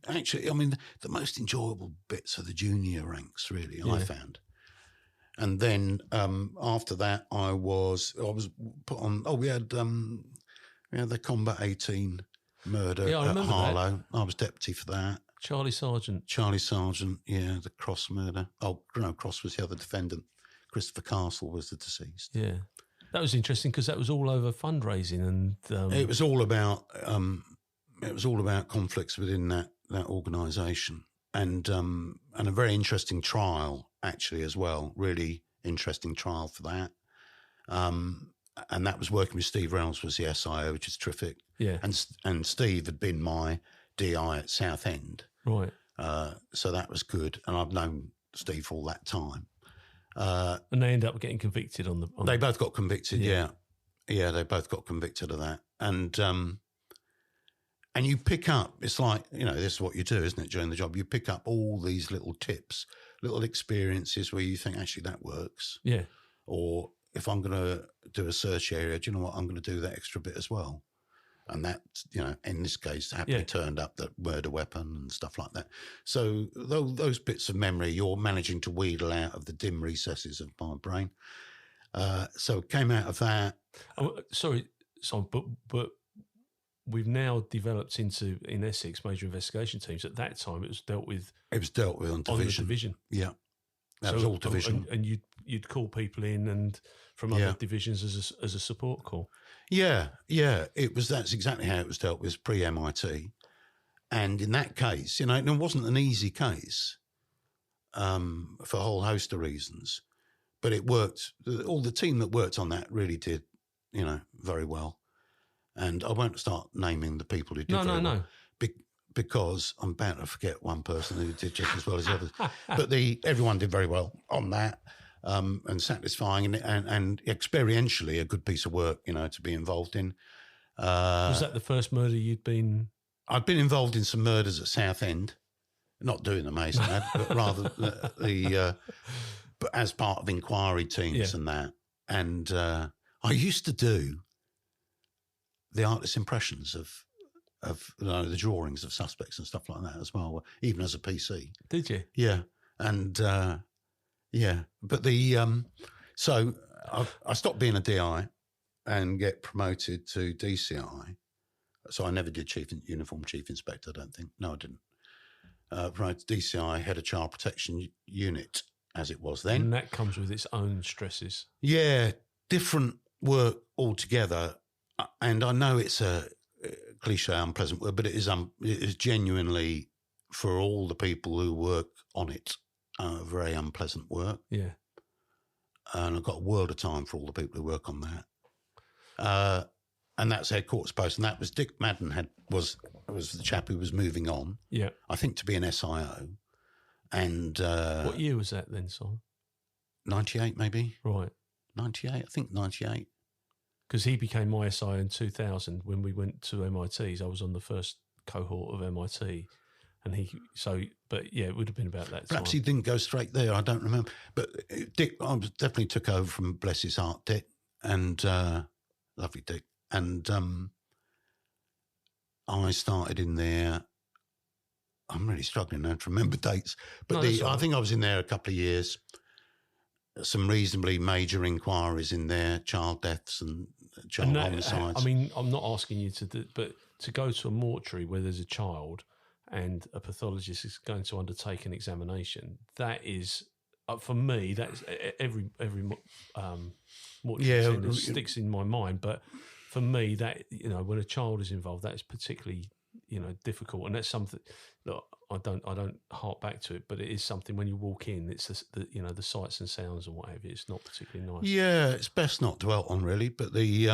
actually, I mean, the most enjoyable bits are the junior ranks, really, I found. And then after that, I was put on. Oh, we had the Combat 18 murder at Harlow. That. I was deputy for that. Charlie Sargent, yeah, the Cross murder. Oh, no, Cross was the other defendant. Christopher Castle was the deceased. Yeah. That was interesting because that was all over fundraising, and it was all about conflicts within that organisation, and a very interesting trial actually as well. Really interesting trial for that, and that was working with Steve Reynolds was the SIO, which is terrific. Yeah, and Steve had been my DI at Southend, right? So that was good, and I've known Steve all that time. And they end up getting convicted on the... They both got convicted, yeah. Yeah, they both got convicted of that. And you pick up, it's like, you know, this is what you do, isn't it, during the job? You pick up all these little tips, little experiences where you think, actually, that works. Yeah. Or if I'm going to do a search area, do you know what? I'm going to do that extra bit as well. And that, you know, in this case, happily turned up that murder weapon and stuff like that. So those bits of memory, you're managing to wheedle out of the dim recesses of my brain. So it came out of that. Oh, sorry, but we've now developed into, in Essex, major investigation teams. At that time, it was dealt with on division. Yeah. That was all division. And you'd call people in and from other divisions as a support call. Yeah. That's exactly how it was dealt with pre-MIT. And in that case, you know, it wasn't an easy case for a whole host of reasons. But it worked. All the team that worked on that really did, you know, very well. And I won't start naming the people who did very well. No. Because I'm bound to forget one person who did just as well as the others. But everyone did very well on that, and satisfying and experientially a good piece of work, you know, to be involved in. Was that the first murder you'd been? I'd been involved in some murders at Southend, not doing the Mason ad, but rather but as part of inquiry teams and that. And I used to do the artist's impressions of you know, the drawings of suspects and stuff like that as well, even as a PC. Did you? Yeah. And, but so I stopped being a DI and get promoted to DCI. So I never did uniform chief inspector, I don't think. No, I didn't. Promoted to DCI, head of child protection unit, as it was then. And that comes with its own stresses. Yeah, different work altogether. And I know it's a cliche, unpleasant word, but it is genuinely, for all the people who work on it, very unpleasant work. Yeah. And I've got a world of time for all the people who work on that. And that's headquarters post. And that was Dick Madden was the chap who was moving on. Yeah. I think to be an SIO. And what year was that then, Simon? 98 maybe. Right. 98, I think 98. Because he became my SI in 2000 when we went to MITs. I was on the first cohort of MIT. But yeah, it would have been about that Perhaps time. he didn't go straight there. I don't remember. But Dick, I definitely took over from bless his heart, Dick, and lovely Dick. And I started in there. I'm really struggling now to remember dates. But I think I was in there a couple of years. Some reasonably major inquiries in there, child deaths and child homicides. I mean, I'm not asking you but to go to a mortuary where there's a child and a pathologist is going to undertake an examination, that is for me, that's every what Yeah, it sticks in my mind. But for me, that when a child is involved, that is particularly difficult, and that's something that I don't hark back to it. But it is something when you walk in, it's the sights and sounds and what have you. It's not particularly nice. Yeah, it's best not to dwell on really, but the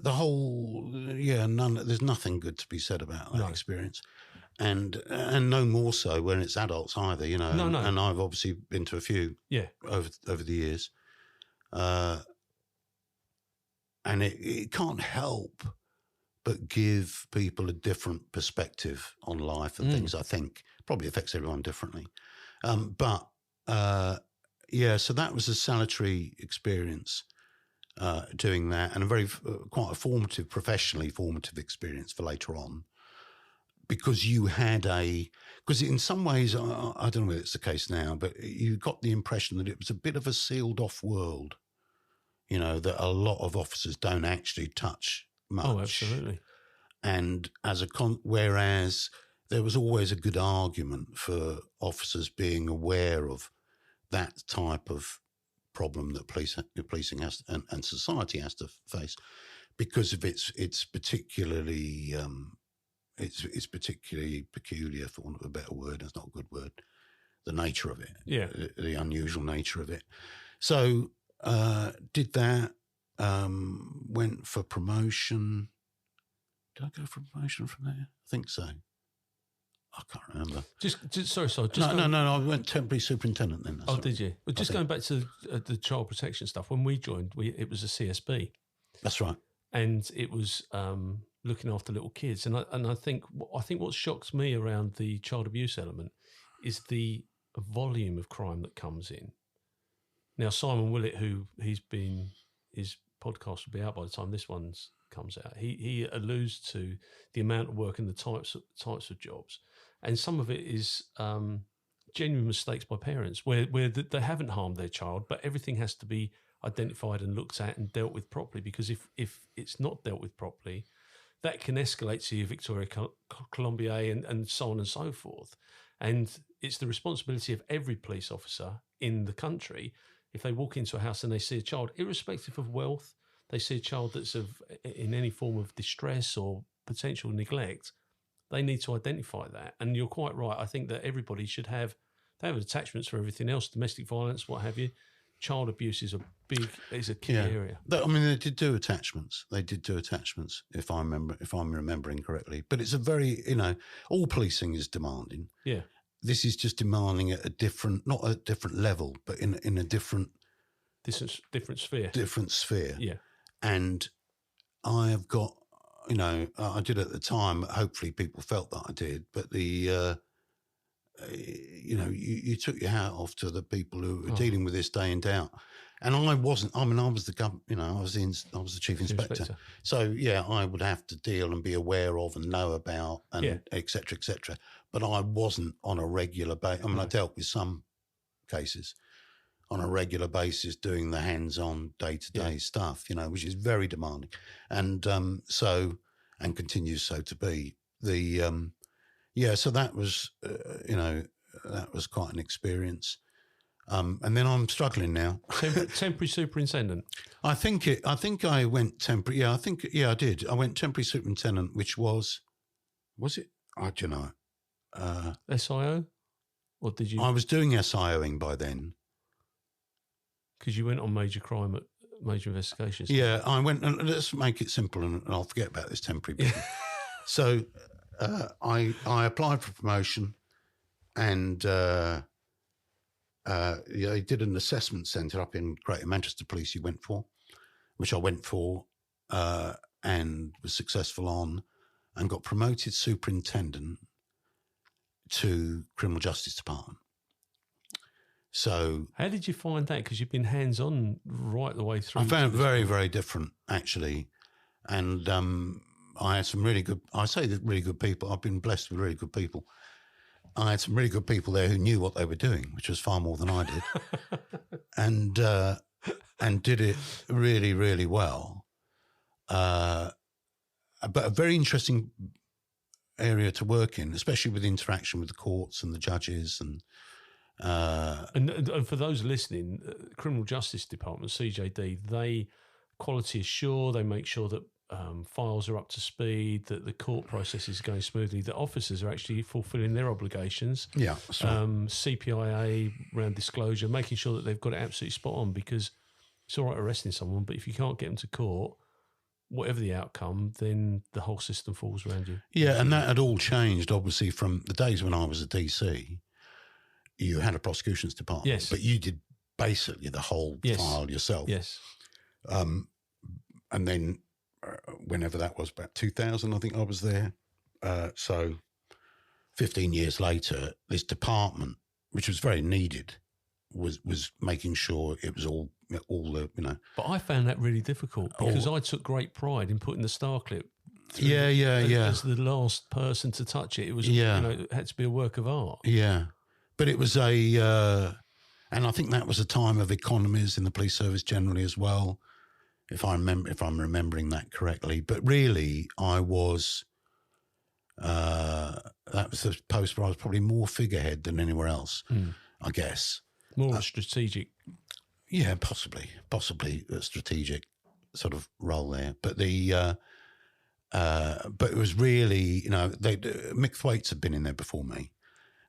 whole there's nothing good to be said about that experience, and no more so when it's adults either. No. And I've obviously been to a few over the years, and it can't help but give people a different perspective on life and things. I think probably affects everyone differently, so that was a salutary experience. Doing that, and quite a professionally formative experience for later on, because you had because in some ways, I don't know whether it's the case now, but you got the impression that it was a bit of a sealed off world, that a lot of officers don't actually touch much. Oh, absolutely. And whereas there was always a good argument for officers being aware of that type of problem that policing has and society has to face, because of it's particularly it's particularly peculiar, for want of a better word. It's not a good word. The nature of it, the unusual nature of it. So did that. Went for promotion. Did I go for promotion from there? I think so. I can't remember. Sorry. No. I went temporary superintendent then. Oh, did you? Well, going back to the child protection stuff. When we joined, it was a CSB. That's right. And it was looking after little kids. And I think what shocked me around the child abuse element is the volume of crime that comes in. Now, Simon Willett, his podcast will be out by the time this one's comes out. He alludes to the amount of work and the types of jobs, and some of it is genuine mistakes by parents where they haven't harmed their child, but everything has to be identified and looked at and dealt with properly, because if it's not dealt with properly, that can escalate to your Victoria Colombier and so on and so forth. And it's the responsibility of every police officer in the country, if they walk into a house and they see a child, irrespective of wealth, they see a child that's in any form of distress or potential neglect, they need to identify that. And you're quite right. I think that everybody should have attachments for everything else, domestic violence, what have you. Child abuse is a key area. They did do attachments. If I'm remembering correctly. But it's a very, all policing is demanding. Yeah. This is just demanding at not a different level, but in a different sphere. Different sphere. Yeah. And I have got, I did at the time, hopefully people felt that I did, but you took your hat off to the people who were dealing with this day in day out. And I wasn't, I was I was the chief inspector. So I would have to deal and be aware of and know about and et cetera, but I wasn't on a regular basis. I dealt with some cases on a regular basis, doing the hands-on day-to-day stuff, which is very demanding. And and continues so to be. So that was, that was quite an experience. And then I'm struggling now. Temporary superintendent. I think I went temporary. Yeah, I did. I went temporary superintendent, which was it? I don't know. SIO? Or did you? I was doing SIOing by then. Because you went on major investigations. Yeah, I went, and let's make it simple and I'll forget about this temporary bit. So I applied for promotion, and they did an assessment centre up in Greater Manchester Police which I went for and was successful on, and got promoted superintendent to Criminal Justice Department. So, how did you find that? Because you've been hands-on right the way through. I found it very, very different, actually. And I had some really good people. I've been blessed with really good people. I had some really good people there who knew what they were doing, which was far more than I did, and did it really, really well. But a very interesting area to work in, especially with interaction with the courts and the judges and And for those listening, Criminal Justice Department, CJD, they quality assure, they make sure that files are up to speed, that the court process is going smoothly, that officers are actually fulfilling their obligations. Yeah, that's right. CPIA around disclosure, making sure that they've got it absolutely spot on, because it's all right arresting someone, but if you can't get them to court, whatever the outcome, then the whole system falls around you. Yeah, and that had all changed, obviously, from the days when I was a DC. You had a prosecutions department, Yes. but you did basically the whole file yourself. Yes. And then whenever that was, about 2000, I think I was there. So 15 years later, this department, which was very needed, was making sure it was all the, you know. But I found that really difficult because I took great pride in putting the star clip through Yeah. as the last person to touch it. It was, it had to be a work of art. Yeah. But it was and I think that was a time of economies in the police service generally as well, if I'm remembering that correctly. But really, I was, that was the post where I was probably more figurehead than anywhere else, I guess. More strategic. Yeah, possibly a strategic sort of role there. But but it was really, Mick Thwaites had been in there before me,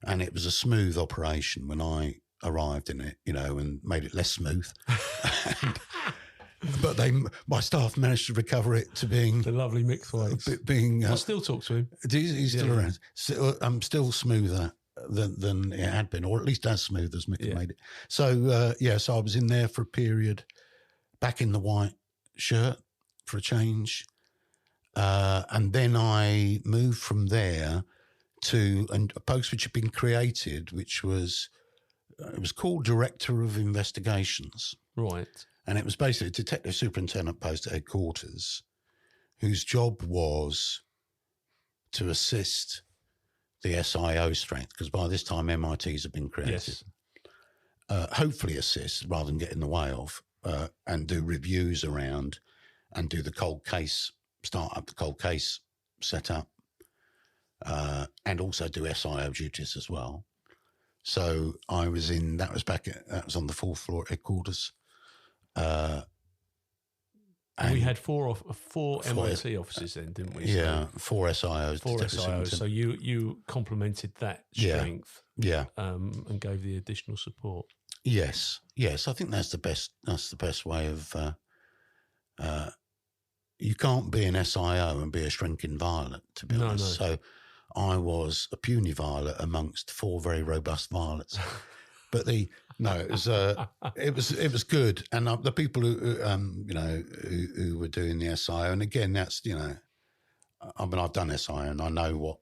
and it was a smooth operation when I arrived in it, and made it less smooth. But my staff managed to recover it to being the lovely Mick Thwaites. I still talk to him. He's still around. So I'm still smoother than it had been, or at least as smooth as Mick made it. So so I was in there for a period, back in the white shirt for a change, and then I moved from there to a post which had been created, which was it was called Director of Investigations. Right. And it was basically a detective superintendent post at headquarters, whose job was to assist the SIO strength, because by this time MITs have been created. Yes. Hopefully assist rather than get in the way of, and do reviews around and do the cold case, start up the cold case setup, and also do SIO duties as well. So I was that was on the 4th floor at headquarters. And we had four MIT officers then, didn't we? Yeah, 4 SIOs. 4 SIOs. So you complemented that strength, and gave the additional support. Yes. I think that's the best. That's the best way of. You can't be an SIO and be a shrinking violet, to be honest. No. So I was a puny violet amongst 4 very robust violets. But it was good, and the people who were doing the SIO, and again, that's I've done SIO and I know what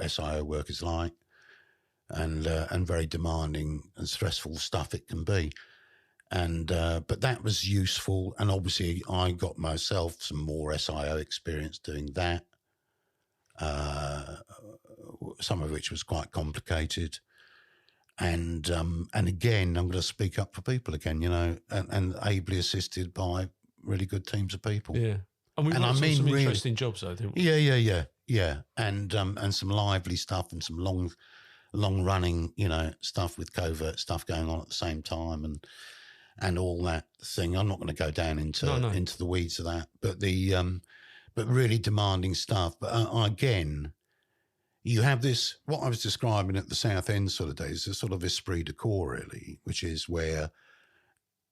SIO work is like, and very demanding and stressful stuff it can be, and but that was useful, and obviously I got myself some more SIO experience doing that, some of which was quite complicated. And again, I'm going to speak up for people again, and ably assisted by really good teams of people. Yeah, and we got some interesting jobs, though, didn't we? Yeah, and some lively stuff and some long running, stuff with covert stuff going on at the same time, and all that thing. I'm not going to go down into the weeds of that, but but really demanding stuff. But again. You have this, what I was describing at the South End sort of days, this sort of esprit de corps, really, which is where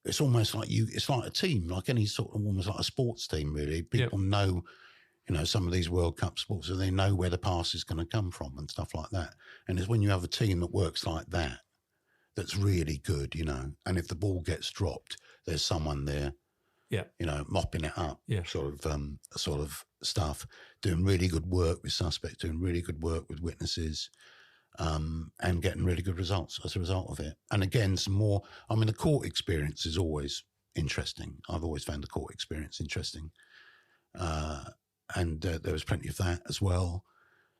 it's almost like it's like a team, like any sort of, almost like a sports team, really. People know, some of these World Cup sports, so they know where the pass is going to come from and stuff like that. And it's when you have a team that works like that, that's really good, and if the ball gets dropped, there's someone there, mopping it up, sort of stuff, doing really good work with suspects, doing really good work with witnesses, and getting really good results as a result of it. And again, the court experience is always interesting. I've always found the court experience interesting. And there was plenty of that as well.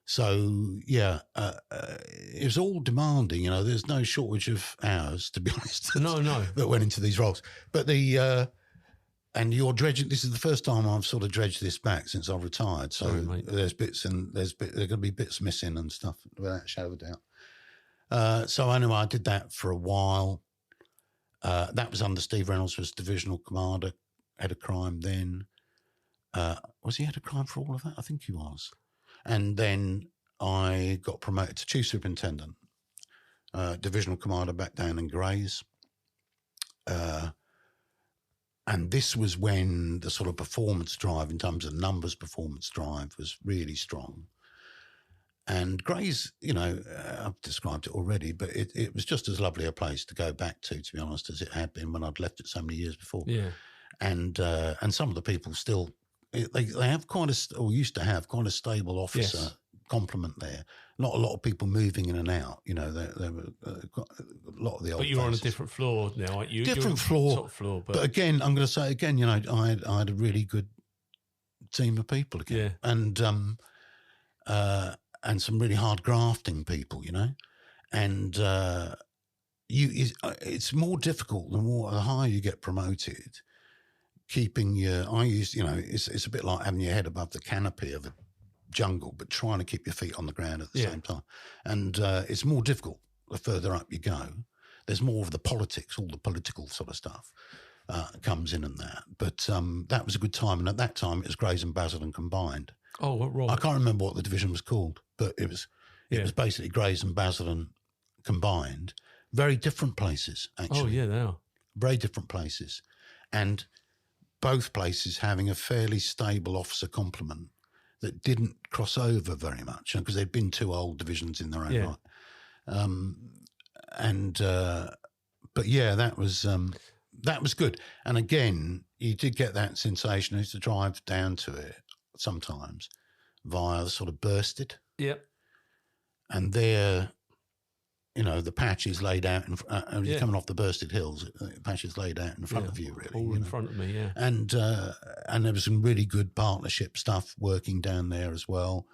So, it was all demanding, there's no shortage of hours, to be honest. No. That went into these roles. But and you're dredging. This is the first time I've sort of dredged this back since I've retired. So there's bits and there are going to be bits missing and stuff, without a shadow of a doubt. So anyway, I did that for a while. That was under Steve Reynolds, was divisional commander, head of crime then. Was he head of crime for all of that? I think he was. And then I got promoted to chief superintendent, divisional commander back down in Grays. And this was when the sort of performance drive, in terms of numbers performance drive, was really strong. And Grays, I've described it already, but it was just as lovely a place to go back to be honest, as it had been when I'd left it so many years before. Yeah. And some of the people still, they have used to have quite a stable officer complement there. Not a lot of people moving in and out. There were a lot of the old. But you're on a faces. different floor now, aren't you? Different You're floor. Top floor. But again, I'm going to say again, I had a really good team of people again. Yeah. And some really hard grafting people, and it's more difficult the higher you get promoted. Keeping it's a bit like having your head above the canopy of a jungle, but trying to keep your feet on the ground at the same time. And it's more difficult the further up you go. There's more of the politics, all the political sort of stuff comes in and that. But that was a good time. And at that time, it was Grays and Basildon combined. Oh, what wrong? I can't remember what the division was called, but it was basically Grays and Basildon combined. Very different places, actually. Oh, yeah, they are. Very different places. And both places having a fairly stable officer complement that didn't cross over very much because they'd been two old divisions in their own right. But yeah, that was good. And again, you did get that sensation. I used to drive down to it sometimes via the sort of Bursted. Yep. And there, the patch is laid out, you're coming off the Bursted Hills, the patch is laid out in front of you, really. All in front of me, yeah. And there was some really good partnership stuff working down there as well.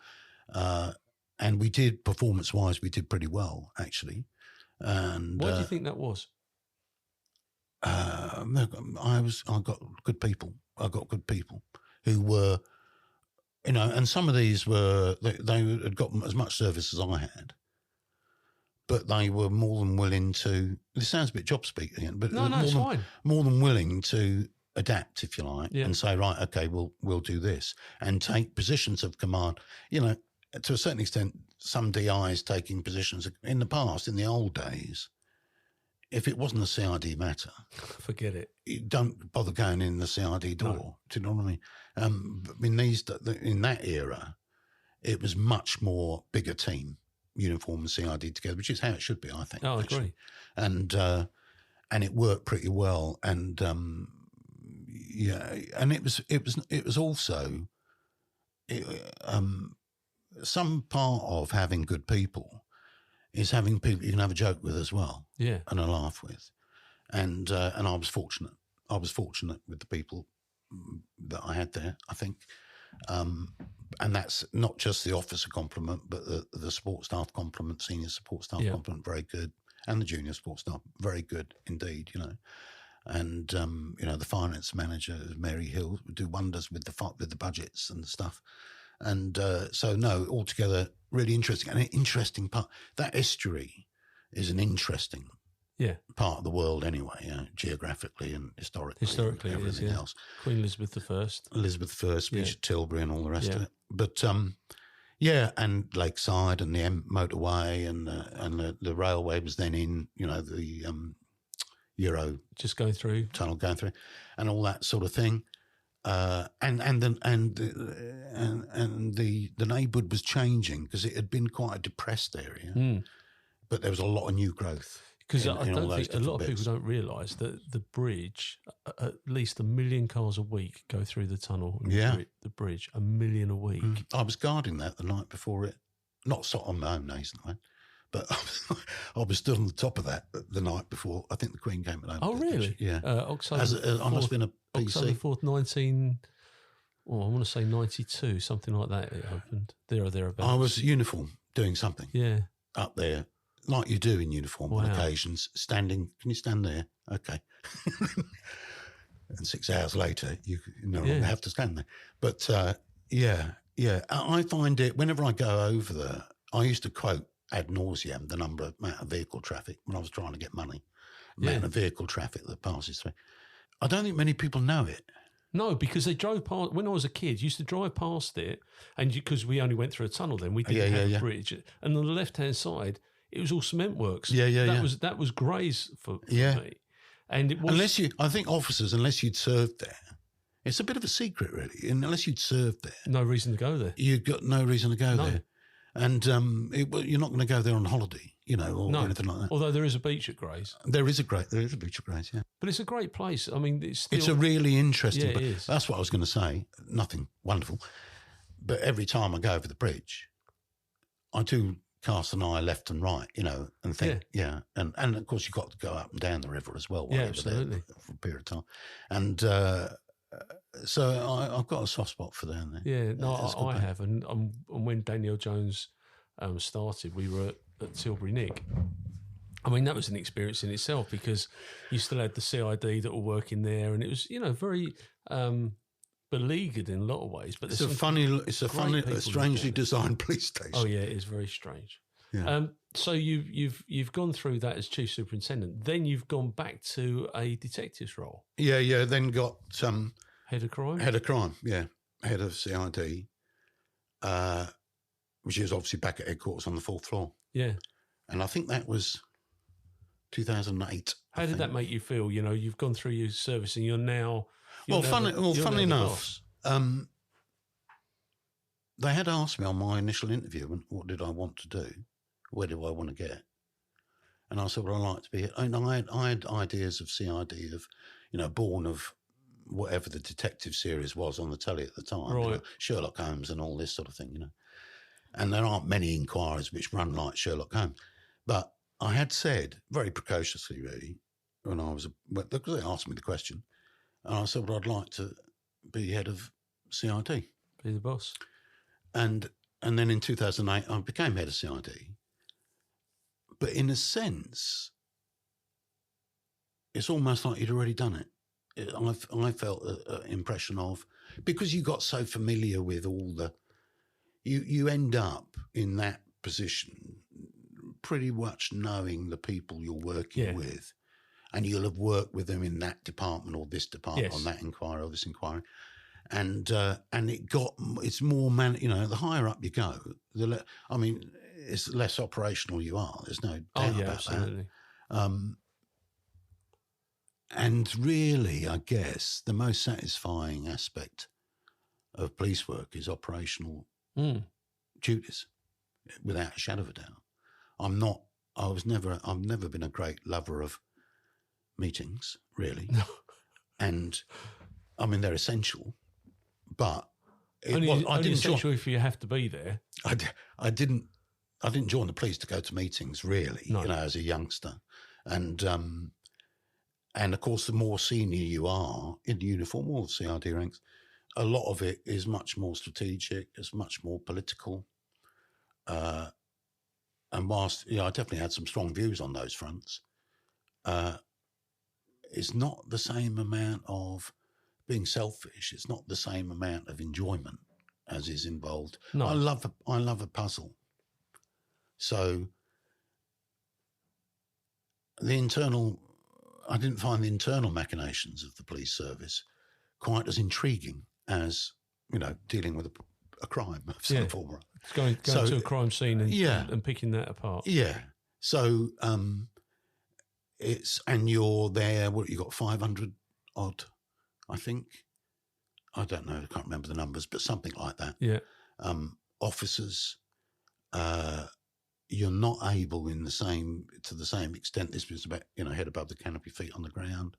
And we did, performance-wise, we did pretty well, actually. And why do you think that was? I got good people. I got good people who were, and some of these were, they had got as much service as I had. But they were more than willing to. This sounds a bit job speak again, but it's fine. More than willing to adapt, if you like, and say, right, okay, we'll do this, and take positions of command. To a certain extent, some DIs taking positions in the past, in the old days. If it wasn't a CID matter, forget it. You don't bother going in the CID door. No. Do you know what I mean? In that era, it was much more bigger team. Uniform and CID together, which is how it should be, I think. Oh, I agree. And it worked pretty well. And and it was also some part of having good people is having people you can have a joke with as well, and a laugh with. And I was fortunate. I was fortunate with the people that I had there, I think. And that's not just the officer complement, but the support staff complement, senior support staff complement, very good, and the junior support staff, very good indeed, And the finance manager, Mary Hill, would do wonders with the budgets and stuff. And so no, altogether really interesting, and an interesting part. That estuary is an interesting part of the world anyway, geographically and historically and everything it is, else. Queen Elizabeth I. Speech at Tilbury and all the rest of it. But and Lakeside and the motorway and the railway was then in, the Euro just going through tunnel going through, and all that sort of thing. And the neighbourhood was changing because it had been quite a depressed area, but there was a lot of new growth. Because I don't think a lot of people don't realise that the bridge, at least 1 million cars a week go through the tunnel. And the bridge, 1 million a week. I was guarding that the night before it, not sat on my own days, but I was stood on the top of that the night before. I think the Queen came at home. Oh, really? Yeah. October I must have been a PC. October 4th, I want to say 92, something like that. It opened there or thereabouts. I was uniform doing something. Yeah. Up there. Like you do in uniform on occasions, standing. Can you stand there? Okay. And 6 hours later, you no longer have to stand there. But I find it whenever I go over there. I used to quote ad nauseum the amount of vehicle traffic when I was trying to get money, amount of vehicle traffic that passes through. I don't think many people know it. No, because they drove past, when I was a kid, used to drive past it, and because we only went through a tunnel then, we didn't have a bridge. And on the left-hand side, it was all cement works. That was Grays for me. And it was... I think officers, unless you'd served there, it's a bit of a secret really, unless you'd served there. No reason to go there. You've got no reason to go there. And you're not going to go there on holiday, or anything like that. Although there is a beach at Grays. There is a beach at Grays, yeah. But it's a great place. I mean, it's a really interesting place. It is. That's what I was going to say. Nothing wonderful. But every time I go over the bridge, I do cast an eye left and right, and think, And of course, you've got to go up and down the river as well while you're there for a period of time. And so I've got a soft spot for down there. Yeah, no, I have. And when Daniel Jones started, we were at Tilbury Nick. I mean, that was an experience in itself because you still had the CID that were working there, and it was, very beleaguered in a lot of ways. But it's a strangely designed police station. Oh yeah, it is very strange. Yeah. So you've gone through that as chief superintendent. Then you've gone back to a detective's role. Yeah. Then got head of crime. Yeah, head of CID, which is obviously back at headquarters on the 4th floor. Yeah, and I think that was 2008. How did that make you feel? You've gone through your service and you're now. Funnily enough, they had asked me on my initial interview, what did I want to do? Where do I want to get? And I said, well, I'd like to be. And I had ideas of CID, born of whatever the detective series was on the telly at the time, right. Sherlock Holmes and all this sort of thing, And there aren't many inquiries which run like Sherlock Holmes. But I had said, very precociously really, because they asked me the question, and I said, well, I'd like to be head of CID. Be the boss. And then in 2008, I became head of CID. But in a sense, it's almost like you'd already done it. I felt an impression of, because you got so familiar with all the, you end up in that position pretty much knowing the people you're working with, and you'll have worked with them in that department or this department on that inquiry or this inquiry. And it's more the higher up you go, it's less operational you are. There's no doubt about absolutely. that. And really, I guess the most satisfying aspect of police work is operational duties, without a shadow of a doubt. I've never been a great lover of meetings, really. And I mean, they're essential, but only essential if you have to be there. I didn't join the police to go to meetings, really, as a youngster. And of course, the more senior you are in the uniform or the CID ranks, a lot of it is much more strategic, it's much more political. And whilst, I definitely had some strong views on those fronts, it's not the same amount of being selfish. It's not the same amount of enjoyment as is involved. No. I love a puzzle. So I didn't find the internal machinations of the police service quite as intriguing as, dealing with a crime of some form. It's going to a crime scene and picking that apart. Yeah. So and you're there, you got 500 odd, I think. I don't know, I can't remember the numbers, but something like that. Yeah. Officers, you're not able to the same extent, this was about, head above the canopy, feet on the ground.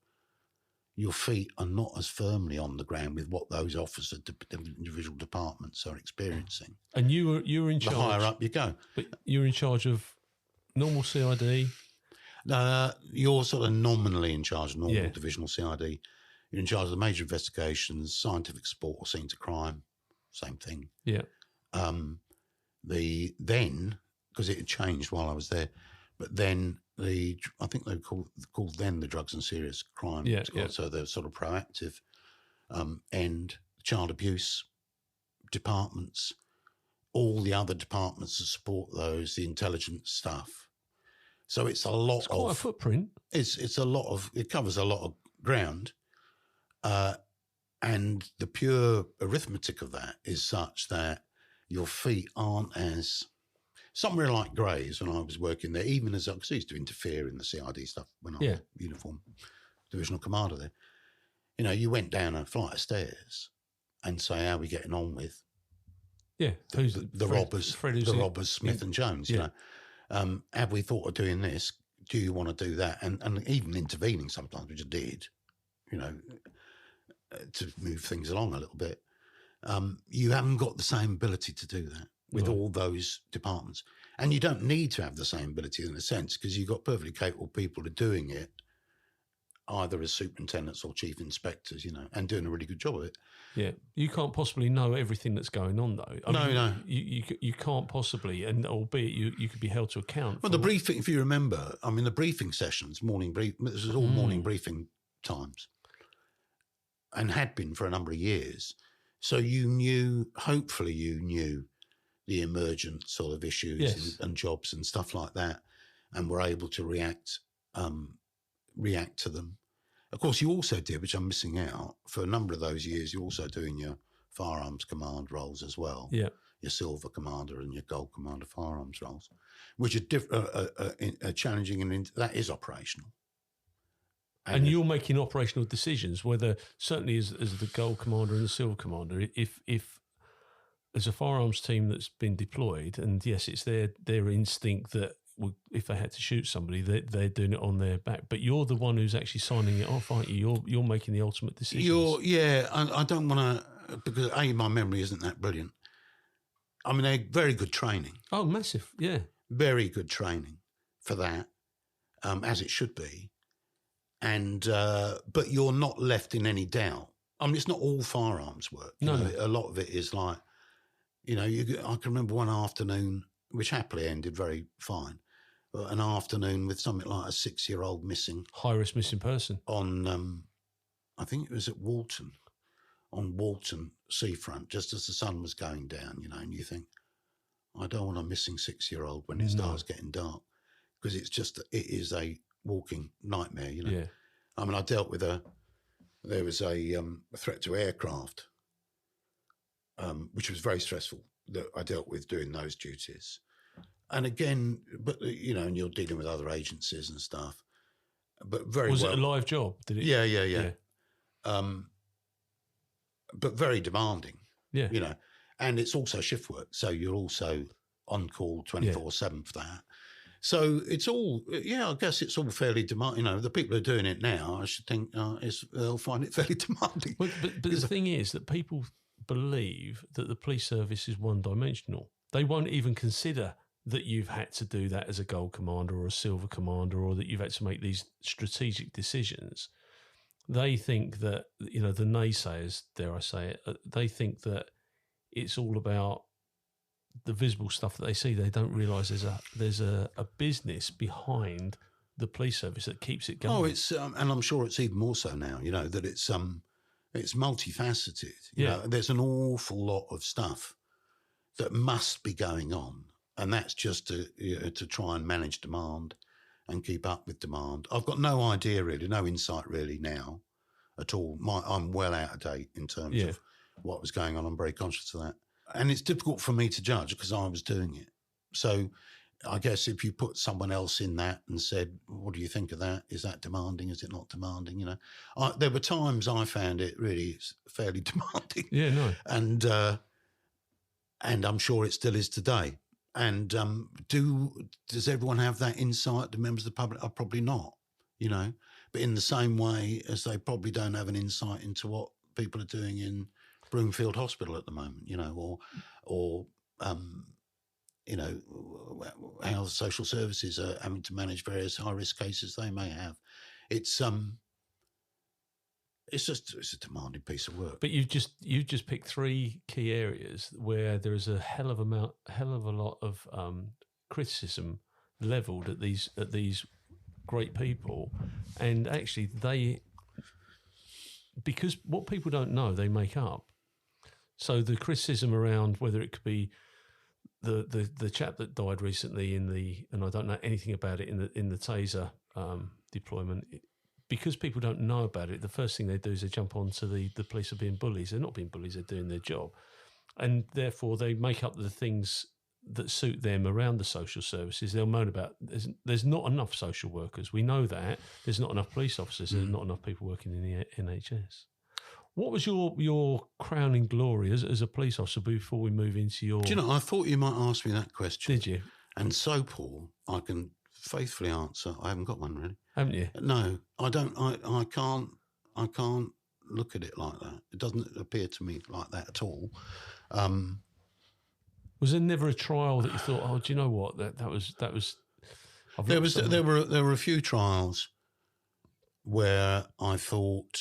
Your feet are not as firmly on the ground with what those officers, individual departments are experiencing. And you were in charge. The higher up you go. But you're in charge of normal CID? You're sort of nominally in charge of normal divisional CID. You're in charge of the major investigations, scientific support or scene to crime, same thing. Yeah. Because it had changed while I was there, but then I think they called then the drugs and serious crime. Yeah. So the sort of proactive end, child abuse departments, all the other departments to support those, the intelligence stuff. So it's a lot. It's quite a footprint. It's a lot of. It covers a lot of ground, and the pure arithmetic of that is such that your feet aren't as. Somewhere like Grays, when I was working there, even as I used to interfere in the CID stuff when I was uniform divisional commander there. You know, you went down a flight of stairs and say, "How are we getting on with?" Yeah, who's the robbers? The robbers, Smith and Jones. You know, have we thought of doing this? Do you want to do that? And even intervening sometimes, which I did. You know, to move things along a little bit. You haven't got the same ability to do that with all those departments, and you don't need to have the same ability in a sense because you've got perfectly capable people who are doing it. Either as superintendents or chief inspectors, you know, and doing a really good job of it. Yeah, you can't possibly know everything that's going on, though. No. You can't possibly, and albeit you could be held to account. Well, the briefing, if you remember, I mean, the briefing sessions, this was all morning briefing times, and had been for a number of years. So hopefully you knew the emergent sort of issues and jobs and stuff like that, and were able to react to them. Of course, you also did, which I'm missing out, for a number of those years, you're also doing your firearms command roles as well. Yeah. Your silver commander and your gold commander firearms roles, which are challenging, and that is operational. And you're making operational decisions, whether certainly as the gold commander and the silver commander, if as a firearms team that's been deployed, and yes, it's their instinct that if they had to shoot somebody, they're doing it on their back. But you're the one who's actually signing it off, aren't you? You're making the ultimate decisions. I don't want to, because my memory isn't that brilliant. I mean, they're very good training. Oh, massive, yeah. Very good training for that, as it should be. And but you're not left in any doubt. I mean, it's not all firearms work. No. A lot of it is like, you know, I can remember one afternoon, which happily ended very fine, an afternoon with something like a 6-year-old missing. High-risk missing person. On, I think it was at Walton, on Walton seafront, just as the sun was going down, you know, and you think, I don't want a missing 6-year-old when it starts getting dark, because it is a walking nightmare, you know. Yeah. I mean, I dealt with there was a threat to aircraft, which was very stressful, that I dealt with doing those duties. And again, but you know, and you're dealing with other agencies and stuff. But was it a live job? Did it? Yeah. But very demanding. Yeah. You know, and it's also shift work, so you're also on call 24/7 for that. So it's all, I guess it's all fairly demanding. You know, the people who are doing it now, I should think, they'll find it fairly demanding. But the thing is that people believe that the police service is one-dimensional. They won't even consider that you've had to do that as a gold commander or a silver commander, or that you've had to make these strategic decisions. They think that, you know, the naysayers, dare I say it, they think that it's all about the visible stuff that they see. They don't realise there's a business behind the police service that keeps it going. Oh, it's and I'm sure it's even more so now. You know that it's multifaceted. You know, there's an awful lot of stuff that must be going on, and that's just to try and manage demand and keep up with demand. I've got no idea really, no insight really now at all. I'm well out of date in terms of what was going on. I'm very conscious of that. And it's difficult for me to judge because I was doing it. So I guess if you put someone else in that and said, what do you think of that? Is that demanding? Is it not demanding? You know, there were times I found it really fairly demanding. Yeah, no. And I'm sure it still is today. And does everyone have that insight? Do members of the public? Probably not, you know. But in the same way as they probably don't have an insight into what people are doing in Broomfield Hospital at the moment, you know, or you know, how the social services are having to manage various high-risk cases they may have. It's a demanding piece of work. But you've just picked 3 key areas where there is a hell of a lot of criticism levelled at these great people, and actually because what people don't know, they make up. So the criticism around whether it could be the chap that died recently and I don't know anything about it in the taser deployment. Because people don't know about it, the first thing they do is they jump onto the police are being bullies. They're not being bullies; they're doing their job, and therefore they make up the things that suit them around the social services. They'll moan about there's not enough social workers. We know that there's not enough police officers. There's not enough people working in the NHS. What was your crowning glory as a police officer before we move into your... Do you know, I thought you might ask me that question. Did you? And so, Paul, I can faithfully answer. I haven't got one, really. Haven't you? No, I don't. I can't look at it like that. It doesn't appear to me like that at all. Was there never a trial that you thought, oh, do you know what? That was... There were a few trials where I thought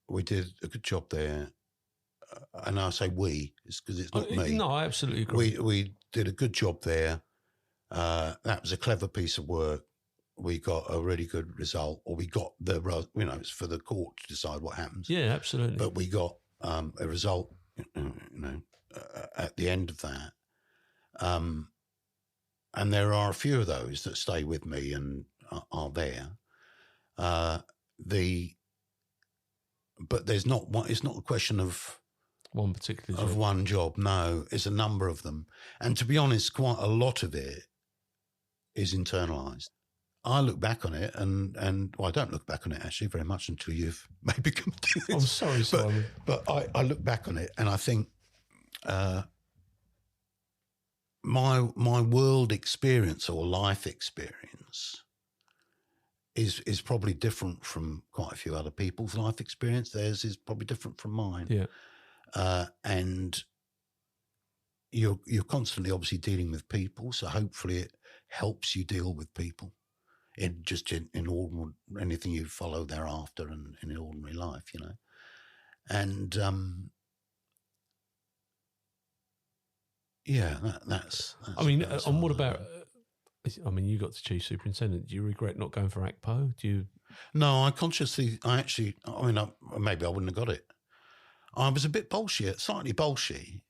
we did a good job there. And I say we, it's because it's not me. No, I absolutely agree. We did a good job there. That was a clever piece of work. We got a really good result, or we got it's for the court to decide what happens. Yeah, absolutely. But we got a result, at the end of that. And there are a few of those that stay with me and are there. But there's not one. It's not a question of one particular job. Of one job. No, it's a number of them. And to be honest, quite a lot of it is internalised. I look back on it and I don't look back on it actually very much until you've maybe come to this. I'm sorry, Simon. But I look back on it and I think my world experience or life experience is probably different from quite a few other people's life experience. Theirs is probably different from mine. Yeah. And you're constantly obviously dealing with people, so hopefully it helps you deal with people in ordinary, anything you follow thereafter and in ordinary life, And that's I mean, and what about? I mean, you got to chief superintendent. Do you regret not going for ACPO? Do you? No, maybe I wouldn't have got it. I was a bit slightly bolshy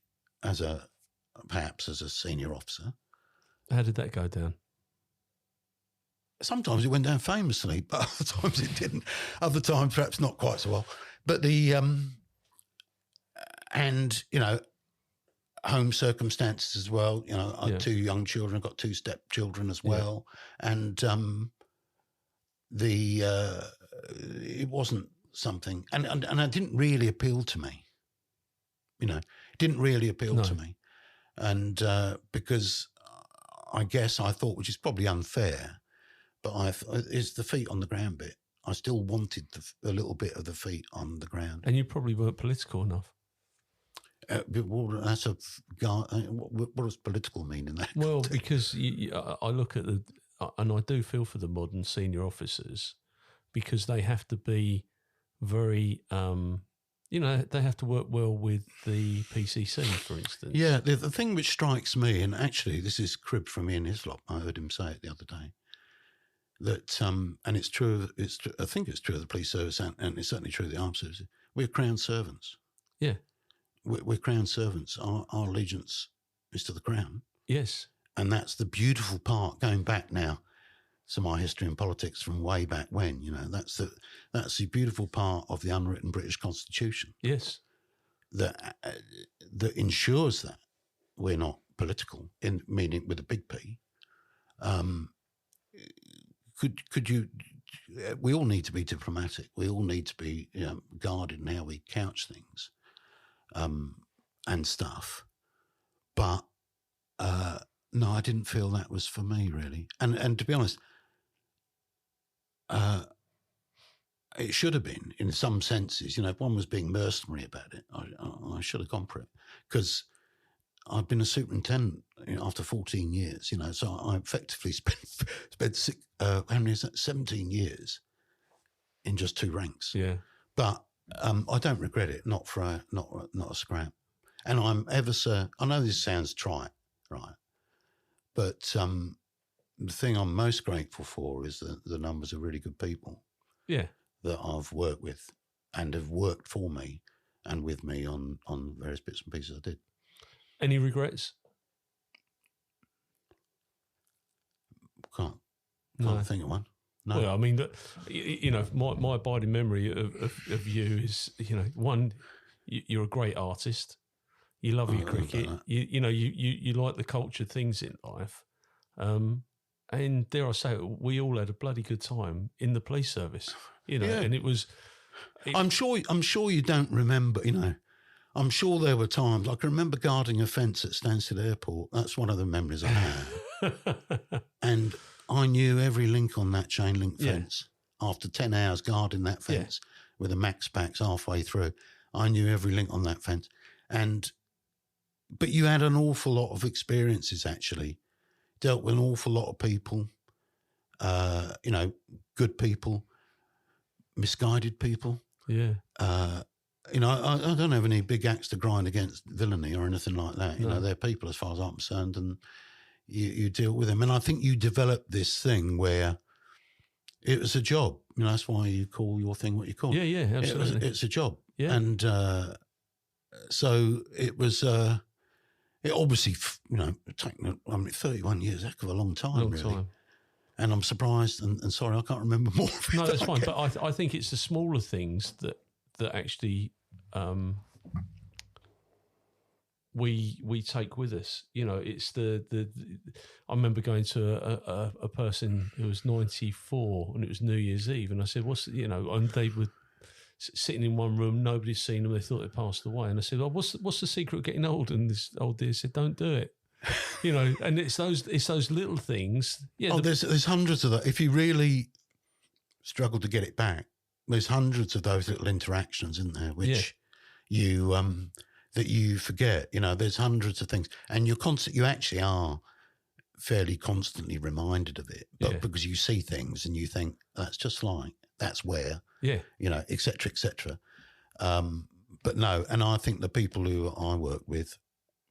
perhaps as a senior officer. How did that go down? Sometimes it went down famously, but other times it didn't. Other times perhaps not quite so well. But home circumstances as well. I had 2 young children. I've got 2 stepchildren as well. Yeah. And it wasn't something, and it didn't really appeal to me. It didn't really appeal to me. And because I guess I thought, which is probably unfair, but is the feet on the ground bit. I still wanted a little bit of the feet on the ground. And you probably weren't political enough. What does political mean in that? Well, because I look at and I do feel for the modern senior officers, because they have to be very, they have to work well with the PCC, for instance. Yeah, the thing which strikes me, and actually this is cribbed from Ian Hislop, I heard him say it the other day, that, and it's true, I think it's true of the police service, and it's certainly true of the armed services, we're crown servants. Yeah. We're crown servants. Our allegiance is to the crown. Yes. And that's the beautiful part, going back now to my history in politics from way back when, that's the beautiful part of the unwritten British Constitution. Yes. That ensures that we're not political, meaning with a big P. Could you, we all need to be diplomatic. We all need to be guarded in how we couch things. And stuff, but no, I didn't feel that was for me really. And to be honest, it should have been in some senses. If one was being mercenary about it, I should have gone for it, because I've been a superintendent after 14 years. So I effectively spent 17 years in just 2 ranks. Yeah, but. I don't regret it, not a scrap. And I'm ever so, I know this sounds trite, right? But the thing I'm most grateful for is the numbers of really good people that I've worked with and have worked for me and with me on various bits and pieces I did. Any regrets? Can't No. think of one. No. Well, I mean, my abiding memory of you is, one, you're a great artist. You love your cricket. You like the cultured things in life. And dare I say it, we all had a bloody good time in the police service, and it was... I'm sure you don't remember, I'm sure there were times, I can remember guarding a fence at Stansted Airport. That's one of the memories I have. And I knew every link on that chain link fence. After 10 hours guarding that fence with a max packs halfway through, I knew every link on that fence. But you had an awful lot of experiences, actually. Dealt with an awful lot of people, good people, misguided people. Yeah. I don't have any big axe to grind against villainy or anything like that. They're people as far as I'm concerned, and you deal with them. And I think you develop this thing where it was a job. That's why you call your thing what you call it. Yeah, absolutely. It's a job. Yeah. And so it was, it obviously, taken, 31 years, heck of a long time, really. And I'm surprised and sorry, I can't remember more of it. No, that's fine. But I think it's the smaller things that actually we take with us. It's the I remember going to a person who was 94 and it was New Year's Eve, and I said, and they were sitting in one room, nobody's seen them, they thought they passed away, and I said, what's the secret of getting old? And this old dear said, don't do it. And it's those little things. Yeah. There's hundreds of that. If you really struggle to get it back, there's hundreds of those little interactions in there which you that you forget. There's hundreds of things, and you actually are fairly constantly reminded of it, but because you see things and you think that's just like that's where, et cetera, et cetera. But no, and I think the people who I work with,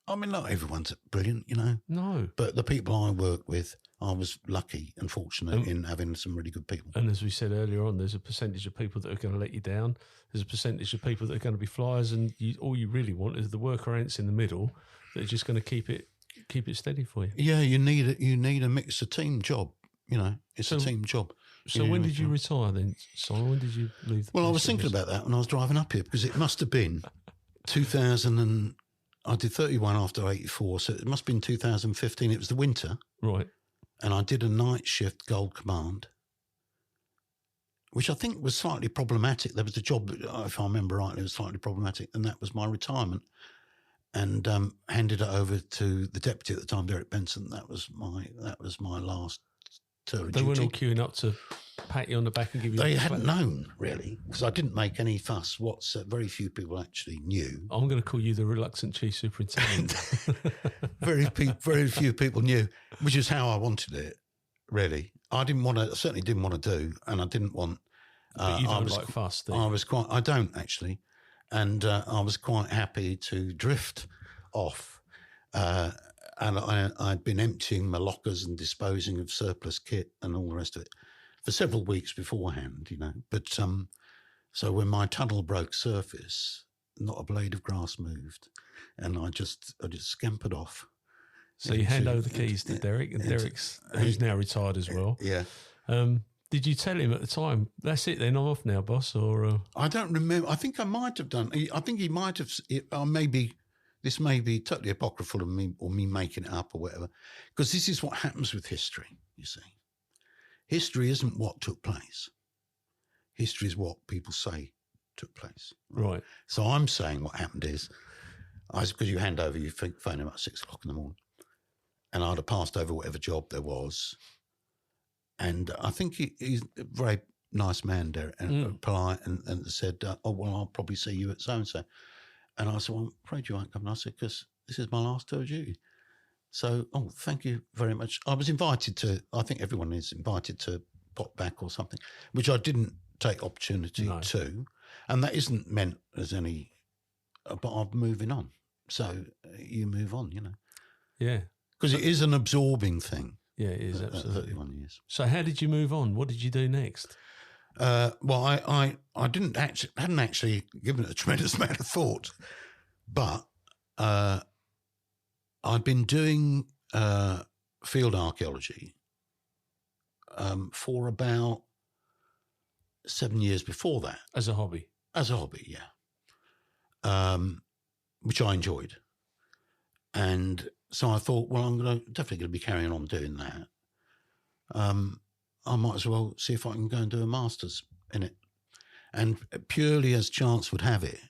not everyone's brilliant, No. But the people I work with, I was lucky and fortunate in having some really good people. And as we said earlier on, there's a percentage of people that are going to let you down. There's a percentage of people that are going to be flyers, and all you really want is the worker ants in the middle that are just going to keep it steady for you. Yeah, you need a mix, a team job. It's a team job. So when did you retire then, Simon? When did you leave? Well, I was thinking about that when I was driving up here, because it must have been 2000 and I did 31 after 84, so it must have been 2015. It was the winter. Right. And I did a night shift Gold Command, which I think was slightly problematic. There was a job, if I remember rightly, it was slightly problematic, and that was my retirement. And handed it over to the deputy at the time, Derek Benson. That was my last tour of duty. They weren't all queuing up to pat you on the back and give you. They hadn't known, really, because I didn't make any fuss. Very few people actually knew. I'm going to call you the reluctant chief superintendent. Very few people knew, which is how I wanted it. Really, I certainly didn't want to do, and I didn't want. But you don't like fuss, do you? I don't actually. And I was quite happy to drift off. And I'd been emptying my lockers and disposing of surplus kit and all the rest of it for several weeks beforehand, But so when my tunnel broke surface, not a blade of grass moved, and I just scampered off. So you hand over the keys to Derek, and Derek's who's now retired as well. Yeah. Did you tell him at the time, that's it then, I'm off now, boss? Or I don't remember. I think I might have done. I think he might have. This may be totally apocryphal of me, or me making it up or whatever, because this is what happens with history, you see. History isn't what took place. History is what people say took place. Right. So I'm saying what happened is, because you hand over, you phone him at 6 o'clock in the morning, and I'd have passed over whatever job there was. And I think he's a very nice man, Derek, and polite, and said, I'll probably see you at so-and-so. And I said, well, I'm afraid you won't come. And I said, because this is my last tour of duty. So, thank you very much. I was invited to, I think everyone is invited to pop back or something, which I didn't take opportunity to. And that isn't meant as any, but I'm moving on. So you move on, Yeah. Because it is an absorbing thing. Yeah, it is, absolutely. 31 years. So how did you move on? What did you do next? Well, I hadn't actually given it a tremendous amount of thought, but I'd been doing field archaeology for about 7 years before that. As a hobby? As a hobby, yeah. Which I enjoyed. And so I thought, well, I'm definitely going to be carrying on doing that. I might as well see if I can go and do a master's in it. And purely as chance would have it,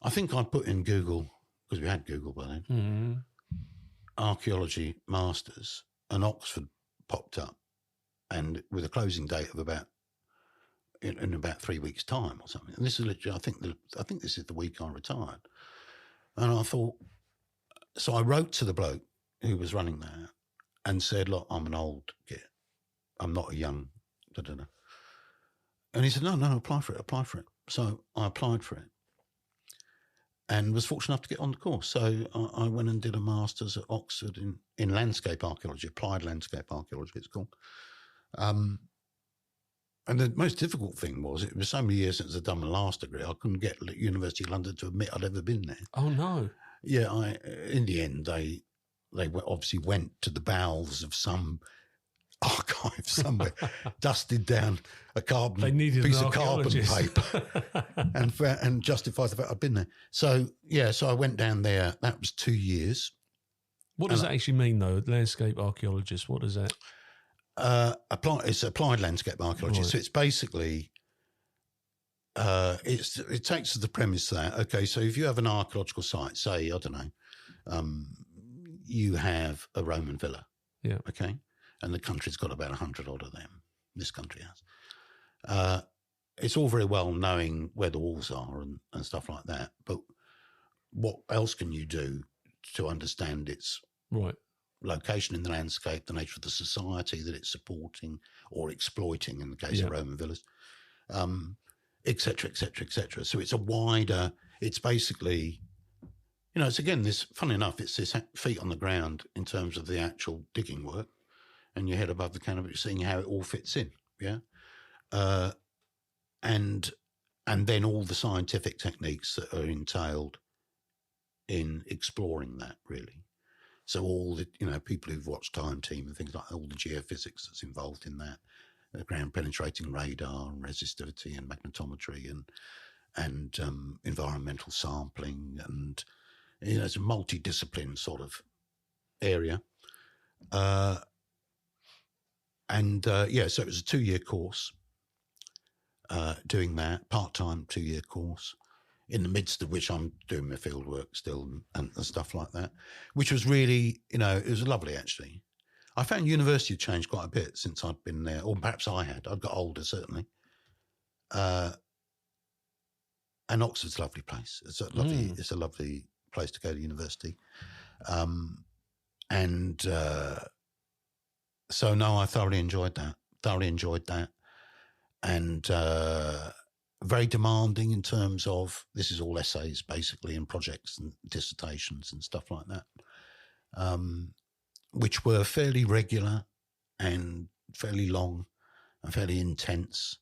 I think I put in Google, because we had Google by then, archaeology masters, and Oxford popped up, and with a closing date of in about 3 weeks' time or something. And this is literally, I think this is the week I retired. And I thought, so I wrote to the bloke who was running that and said, look, I'm an old git. I'm not a young, da-da-da. And he said, no, apply for it. So I applied for it and was fortunate enough to get on the course. So I went and did a master's at Oxford in landscape archaeology, applied landscape archaeology, it's called. And the most difficult thing was it was so many years since I'd done my last degree, I couldn't get University of London to admit I'd ever been there. Oh, no. Yeah, in the end, they obviously went to the bowels of some archive somewhere, dusted down a piece of carbon paper and justified the fact I'd been there. So, yeah, so I went down there. That was 2 years. What does that actually mean, though? Landscape archaeologist, what does that? It's applied landscape archaeology. Right. So it's basically, it takes as the premise that, okay, so if you have an archaeological site, say, I don't know, you have a Roman villa. Yeah. Okay. And the country's got about 100 odd of them. This country has. It's all very well knowing where the walls are and stuff like that. But what else can you do to understand its location in the landscape, the nature of the society that it's supporting or exploiting in the case of Roman villas, et cetera, et cetera, et cetera. So it's it's basically, it's again, funny enough, it's this feet on the ground in terms of the actual digging work. And your head above the canopy, seeing how it all fits in, yeah, and then all the scientific techniques that are entailed in exploring that, really. So all the people who've watched Time Team and things like that, all the geophysics that's involved in that, ground penetrating radar and resistivity and magnetometry and environmental sampling, and it's a multidiscipline sort of area. So it was a 2-year course, doing that, part-time 2-year course, in the midst of which I'm doing my field work still and stuff like that, which was really, it was lovely, actually. I found university had changed quite a bit since I'd been there, or perhaps I had. I'd got older, certainly. And Oxford's a lovely place. It's a lovely place to go to university. So, no, I thoroughly enjoyed that. And very demanding in terms of, this is all essays, basically, and projects and dissertations and stuff like that, which were fairly regular and fairly long and fairly intense,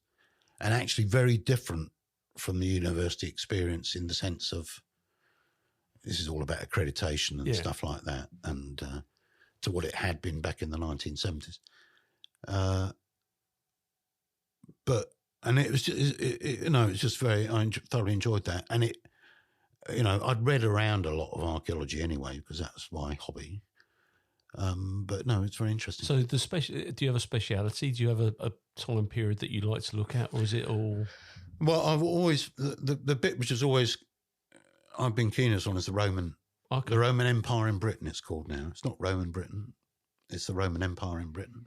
and actually very different from the university experience in the sense of, this is all about accreditation and stuff like that, and to what it had been back in the 1970s. And it was just, it's just I thoroughly enjoyed that. And I'd read around a lot of archaeology anyway, because that's my hobby. But no, it's very interesting. So do you have a speciality? Do you have a time period that you like to look at, or is it all? Well, I've always, the bit which is always, I've been keenest on is the Roman Empire in Britain, it's called now. It's not Roman Britain. It's the Roman Empire in Britain.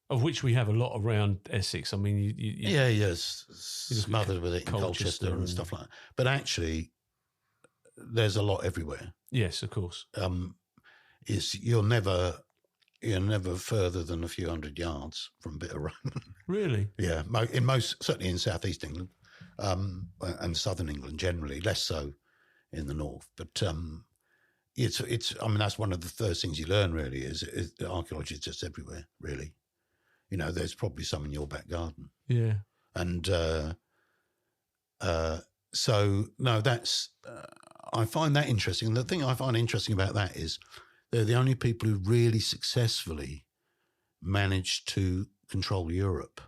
Of which we have a lot around Essex. I mean, yes, smothered with it in Colchester and stuff like that. But actually, there's a lot everywhere. Yes, of course. You're never further than a few hundred yards from a bit of Roman. Really? Yeah, certainly in southeast England, and southern England generally, less so in the north. But it's. I mean, that's one of the first things you learn. Really, is archaeology is just everywhere. Really. there's probably some in your back garden. Yeah. And so, no, that's, I find that interesting. And the thing I find interesting about that is they're the only people who really successfully managed to control Europe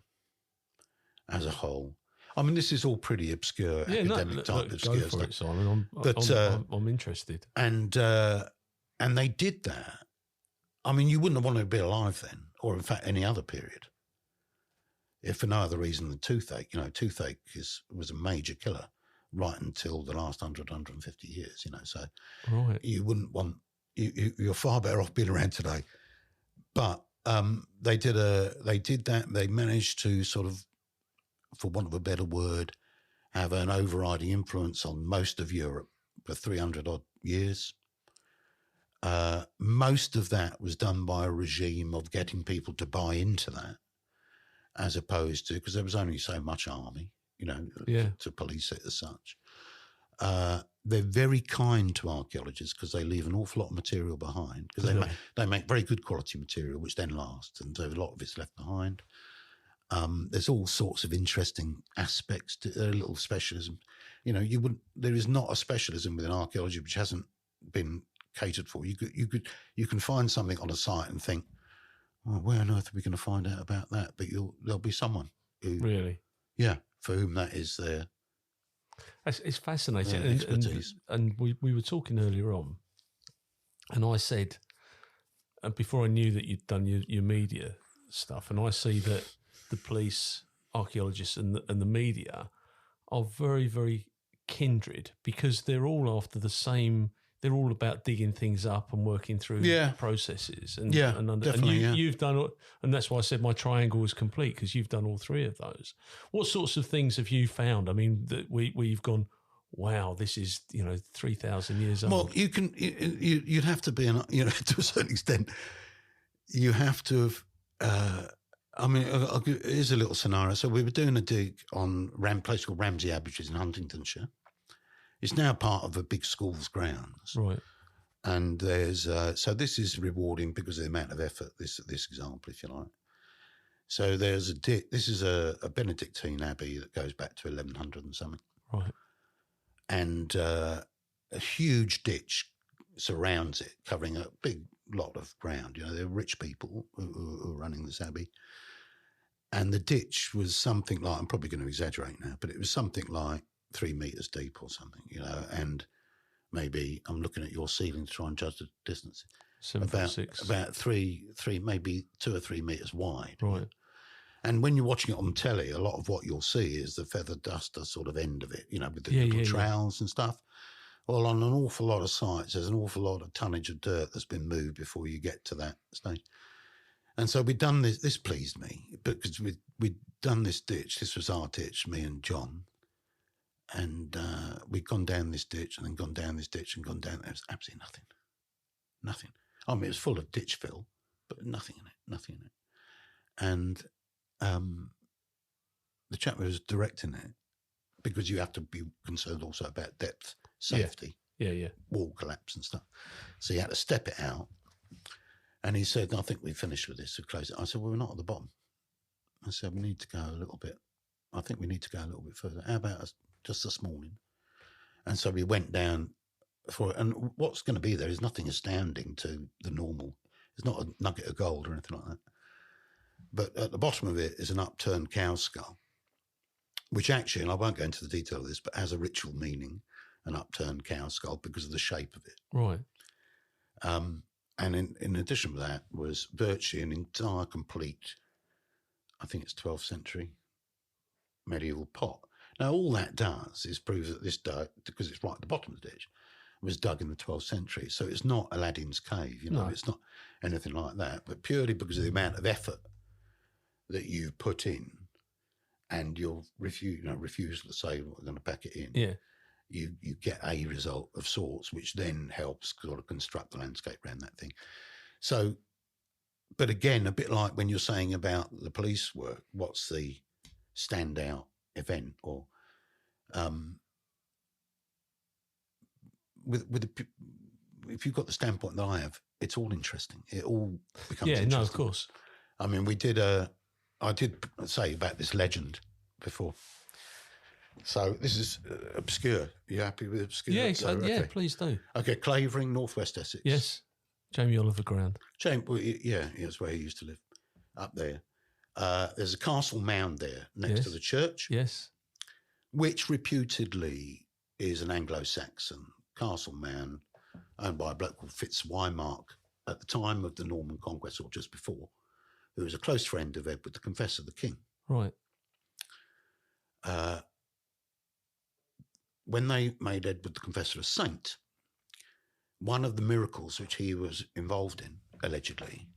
as a whole. I mean, this is all pretty obscure, academic type obscure go for stuff. it, Simon. I'm interested. And they did that. I mean, you wouldn't have wanted to be alive then, or in fact, any other period, if for no other reason than toothache. Toothache was a major killer right until the last 150 years, so right. you wouldn't want, you're far better off being around today. But they did that. They managed to sort of, for want of a better word, have an overriding influence on most of Europe for 300 odd years. Most of that was done by a regime of getting people to buy into that, as opposed to, because there was only so much army, to police it as such. They're very kind to archaeologists because they leave an awful lot of material behind, because they make very good quality material which then lasts, and so a lot of it's left behind. There's all sorts of interesting aspects to a little specialism. There is not a specialism within archaeology which hasn't been catered for. You can find something on a site and think, oh, where on earth are we going to find out about that? But there'll be someone who really, for whom that is their. It's fascinating, expertise. And we were talking earlier on, and I said, before I knew that you'd done your media stuff, and I see that the police, archaeologists, and the media are very, very kindred, because they're all after the same. They're all about digging things up and working through processes. And you've done, and that's why I said my triangle was complete, because you've done all three of those. What sorts of things have you found? I mean, that where you've gone, wow, this is 3,000 years old. Well, you'd have to be to a certain extent. You have to have. Here's a little scenario. So we were doing a dig on a place called Ramsey Abbey, which is in Huntingdonshire. It's now part of a big school's grounds. Right. And there's, so this is rewarding because of the amount of effort, this example, if you like. So there's this is a Benedictine abbey that goes back to 1100 and something. Right. And a huge ditch surrounds it, covering a big lot of ground. They're rich people who are running this abbey. And the ditch was something like, I'm probably going to exaggerate now, but it was something like 3 meters deep or something, and maybe I'm looking at your ceiling to try and judge the distance. 7.6. About three, maybe 2 or 3 meters wide. Right. And when you're watching it on telly, a lot of what you'll see is the feather duster sort of end of it, with the little trowels and stuff. Well, on an awful lot of sites, there's an awful lot of tonnage of dirt that's been moved before you get to that stage. And so we'd done this. This pleased me because we'd done this ditch. This was our ditch, me and John. And we'd gone down this ditch and then gone down this ditch and gone down. There was absolutely nothing. Nothing. I mean, it was full of ditch fill, but nothing in it. And the chap who was directing it, because you have to be concerned also about depth, safety, wall collapse and stuff. So you had to step it out. And he said, I think we've finished with this. So close it. I said, well, we're not at the bottom. I said, we need to go a little bit. I think we need to go a little bit further. How about just this morning? And so we went down for it. And what's going to be there is nothing astounding to the normal. It's not a nugget of gold or anything like that. But at the bottom of it is an upturned cow skull, which actually, and I won't go into the detail of this, but has a ritual meaning, an upturned cow skull, because of the shape of it. Right. And in addition to that was virtually an entire complete, I think it's 12th century medieval pot. Now, all that does is prove that this dirt, because it's right at the bottom of the ditch, was dug in the 12th century. So it's not Aladdin's cave, No. It's not anything like that, but purely because of the amount of effort that you've put in and your refusal to say we're going to pack it in. Yeah. You get a result of sorts, which then helps sort of construct the landscape around that thing. So, but again, a bit like when you're saying about the police work, what's the standout event? Or if you've got the standpoint that I have, it's all interesting. It all becomes interesting. No, of course. I mean, we did a I did say about this legend before. So this is obscure. You happy with obscure? Yeah, Okay. please do. Okay, Clavering, Northwest Essex. Yes, Jamie Oliver ground. Well, yeah, that's where he used to live, up there. There's a castle mound there next to the church. Yes. Which reputedly is an Anglo-Saxon castle mound owned by a bloke called Fitzwymark at the time of the Norman Conquest, or just before, who was a close friend of Edward the Confessor, the king. Right. When they made Edward the Confessor a saint, one of the miracles which he was involved in, allegedly,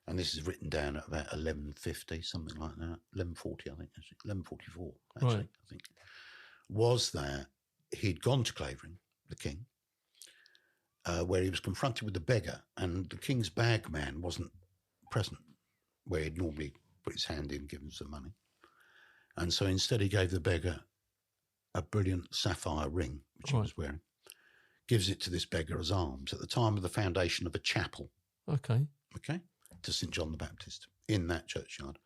and this is written down at about 1150, something like that, 1140, I think, actually, 1144, actually, Right. I think, was that he'd gone to Clavering, the king, where he was confronted with a beggar, and the king's bagman wasn't present, where he'd normally put his hand in, give him some money. And so instead he gave the beggar a brilliant sapphire ring, which he was wearing, gives it to this beggar as alms at the time of the foundation of a chapel. Okay. To St. John the Baptist in that churchyard,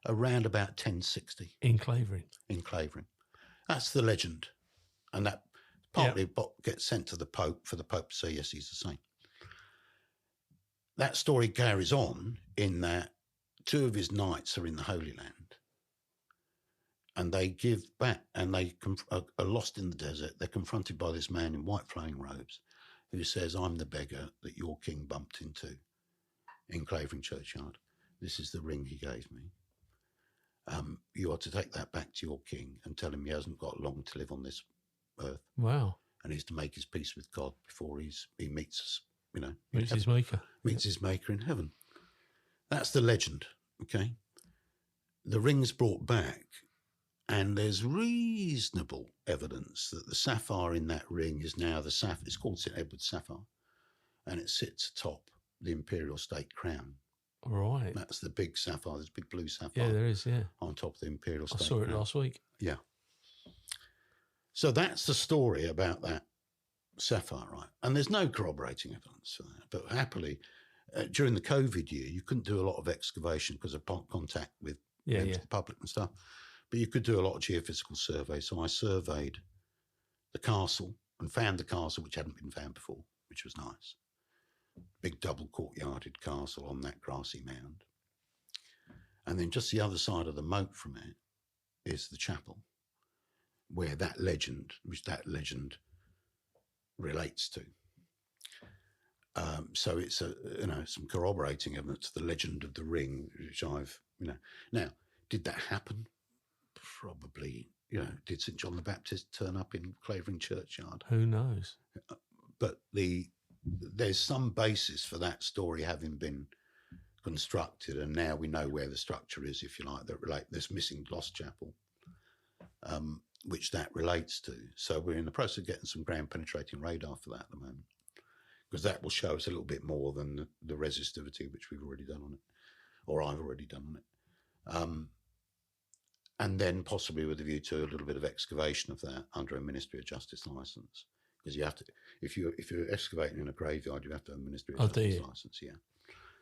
around about 1060. In Clavering. In Clavering. That's the legend. And that partly gets sent to the Pope for the Pope to say, yes, he's the saint. That story carries on in that two of his knights are in the Holy Land and they give back and they are lost in the desert. They're confronted by this man in white flowing robes who says, I'm the beggar that your king bumped into in Clavering churchyard. This is the ring he gave me. You are to take that back to your king and tell him he hasn't got long to live on this earth. Wow. And he's to make his peace with God before he meets us, Meets his maker. Meets his maker in heaven. That's the legend, okay? The ring's brought back and there's reasonable evidence that the sapphire in that ring is now it's called St. Edward's sapphire, and it sits atop the imperial state crown. Right. That's the big sapphire, this big blue sapphire. Yeah, there is, on top of the imperial state I saw it crown. last week. Yeah. So that's the story about that sapphire, right? And there's no corroborating evidence for that. But happily, during the COVID year, you couldn't do a lot of excavation because of contact with members of the public and stuff. But you could do a lot of geophysical surveys. So I surveyed the castle and found the castle, which hadn't been found before, which was nice. Big double courtyarded castle on that grassy mound. And then just the other side of the moat from it is the chapel, where that legend relates to. So it's some corroborating evidence to the legend of the ring, which I've, Now, did that happen? Probably, did St. John the Baptist turn up in Clavering churchyard? Who knows? But there's some basis for that story having been constructed, and now we know where the structure is, if you like, that relate this missing lost chapel, which that relates to. So we're in the process of getting some ground penetrating radar for that at the moment, because that will show us a little bit more than the resistivity which we've already done on it, or I've already done on it. And then possibly with a view to a little bit of excavation of that under a Ministry of Justice licence. Because you have to, if you're excavating in a graveyard, you have to have a Ministry of Justice licence.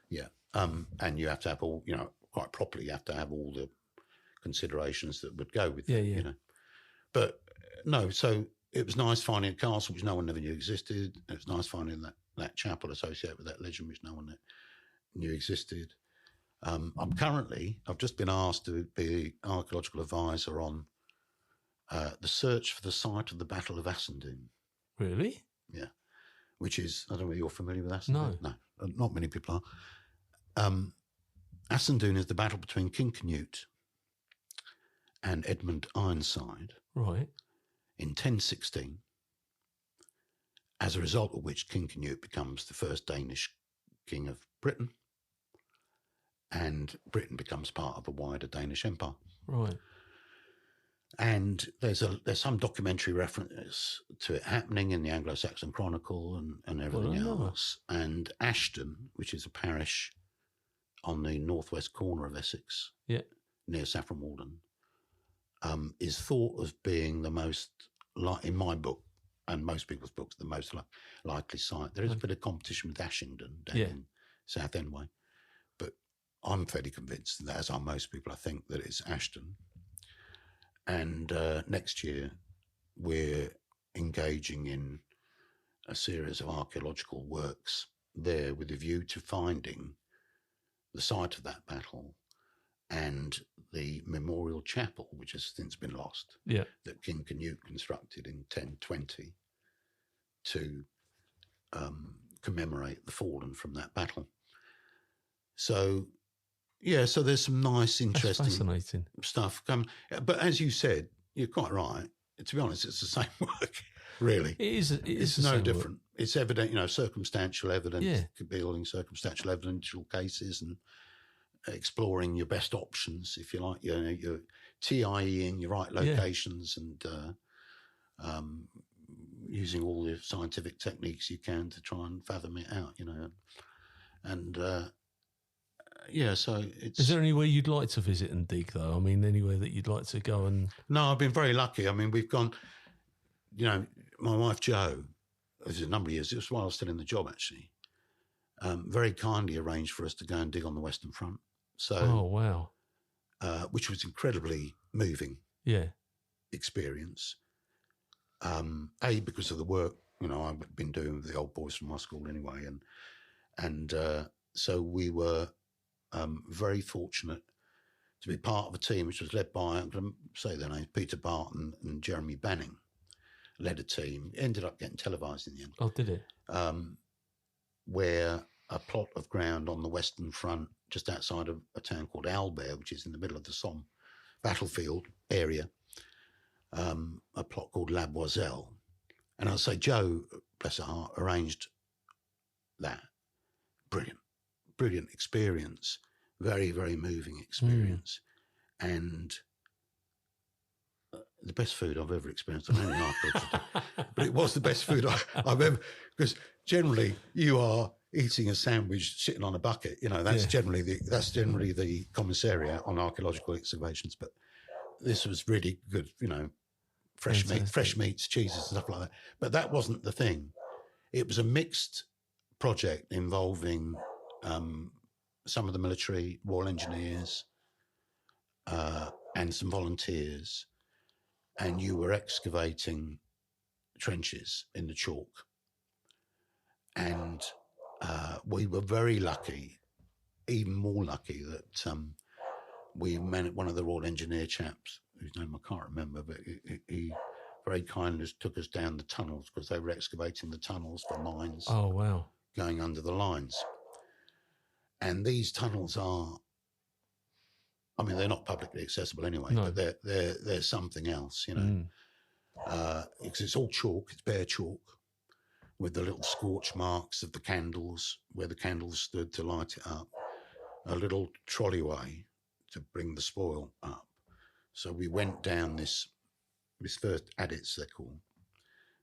Yeah. And you have to have all, quite properly, you have to have all the considerations that would go with it. But no, so it was nice finding a castle which no one ever knew existed. It was nice finding that chapel associated with that legend which no one knew existed. I've just been asked to be archaeological advisor on the search for the site of the Battle of Assendown. Really? Yeah. Which is, I don't know whether you're familiar with Assendown. No. No, not many people are. Assendown is the battle between King Canute and Edmund Ironside. Right. In 1016, as a result of which King Canute becomes the first Danish king of Britain, and Britain becomes part of a wider Danish empire. Right. And there's some documentary reference to it happening in the Anglo-Saxon Chronicle and everything else. And Ashton, which is a parish on the northwest corner of Essex, near Saffron Walden, is thought of being the most, in my book and most people's books, the most likely site. There is a bit of competition with Ashington down in South End way. But I'm fairly convinced that, as are most people, I think that it's Ashton. And next year, we're engaging in a series of archaeological works there with a view to finding the site of that battle and the memorial chapel, which has since been lost, that King Canute constructed in 1020 to commemorate the fallen from that battle. So, yeah, so there's some nice, interesting fascinating stuff coming. But as you said, you're quite right. To be honest, it's the same work, really. It's no different. Work. It's evident, circumstantial evidence, building circumstantial evidential cases and exploring your best options, if you like, your TIEing your right locations and using all the scientific techniques you can to try and fathom it out, and so it's... Is there anywhere you'd like to visit and dig, though? I mean, anywhere that you'd like to go and... No, I've been very lucky. I mean, we've gone, my wife Jo, this is a number of years, just while I was still in the job, actually, very kindly arranged for us to go and dig on the Western Front. So, oh, wow. Which was incredibly moving experience. Because of the work, I've been doing with the old boys from my school anyway. And so we were very fortunate to be part of a team which was led by, I'm going to say their names, Peter Barton and Jeremy Banning, led a team. It ended up getting televised in the end. Oh, did it? Where a plot of ground on the Western Front, just outside of a town called Albert, which is in the middle of the Somme battlefield area, a plot called La Boiselle. And I'll say Jo, bless her heart, arranged that. Brilliant experience. Very, very moving experience. And the best food I've ever experienced. I don't know, but it was the best food I've ever, because generally you are eating a sandwich sitting on a bucket. That's generally the commissariat on archaeological excavations. But this was really good, fresh meats, cheeses and stuff like that. But that wasn't the thing. It was a mixed project involving some of the military, Royal Engineers, and some volunteers. And you were excavating trenches in the chalk. And we were very lucky, even more lucky, that we met one of the Royal Engineer chaps, whose name I can't remember, but he very kindly took us down the tunnels, because they were excavating the tunnels for mines. Oh, wow. Going under the lines. And these tunnels are, they're not publicly accessible anyway, but they're something else, because it's all chalk, it's bare chalk, with the little scorch marks of the candles, where the candles stood to light it up, a little trolleyway to bring the spoil up. So we went down this first adits, they're called,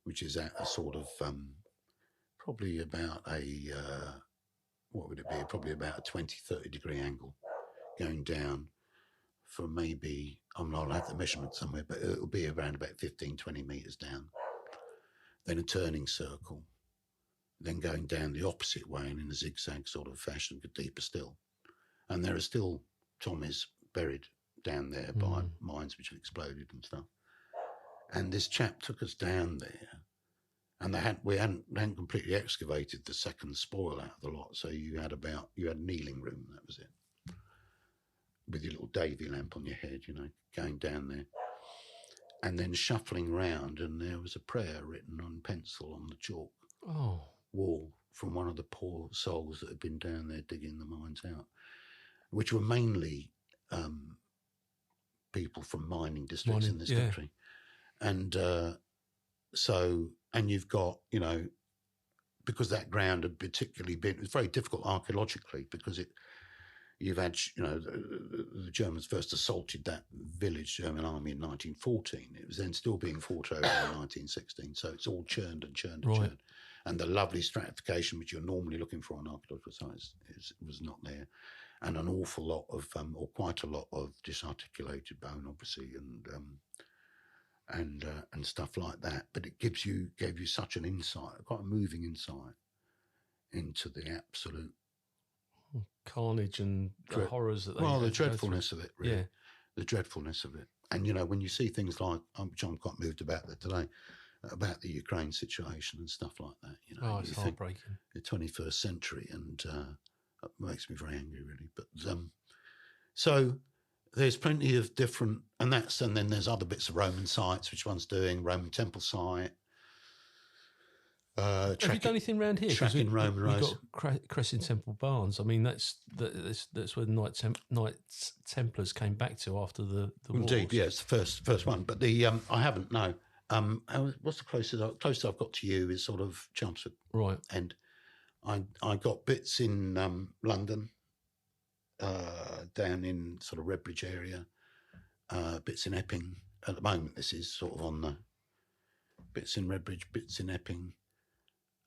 which is at a sort of probably about a, what would it be? Probably about a 20, 30 degree angle going down for maybe, I'll have the measurement somewhere, but it'll be around about 15, 20 metres down. Then a turning circle, then going down the opposite way and in a zigzag sort of fashion, but deeper still. And there are still Tommies buried down there by mines which have exploded and stuff. And this chap took us down there, and we hadn't completely excavated the second spoil out of the lot. So you had a kneeling room, that was it, with your little Davy lamp on your head, going down there, and then shuffling round, and there was a prayer written on pencil on the chalk wall from one of the poor souls that had been down there digging the mines out, which were mainly people from mining districts in this country. And and you've got, because that ground had particularly been, it was very difficult archaeologically, because you've had, the Germans first assaulted that village, German army, in 1914. It was then still being fought over in 1916. So it's all churned and churned and churned. And the lovely stratification, which you're normally looking for on archaeological sites, was not there. And an awful lot of, or quite a lot of disarticulated bone, obviously, and stuff like that. But it gave you such an insight, quite a moving insight into the absolute carnage and the horrors that they Well, the had to go dreadfulness of it, really. Yeah. The dreadfulness of it. And, when you see things like, which I'm quite moved about there today, about the Ukraine situation and stuff like that, It's you think heartbreaking. the 21st century, and it makes me very angry, really. But so there's plenty of different, and then there's other bits of Roman sites, which one's doing Roman temple site. Have you done anything around here? Tracking Roman roads. We've got Crescent Temple Barns. I mean, that's where the Knights Templars came back to after the Indeed, wars. yeah, it's the first one. But I haven't, no. What's the closest I've got to you is sort of Chelmsford. Right. And I got bits in London, down in sort of Redbridge area, bits in Epping. At the moment, this is sort of on the bits in Redbridge, bits in Epping.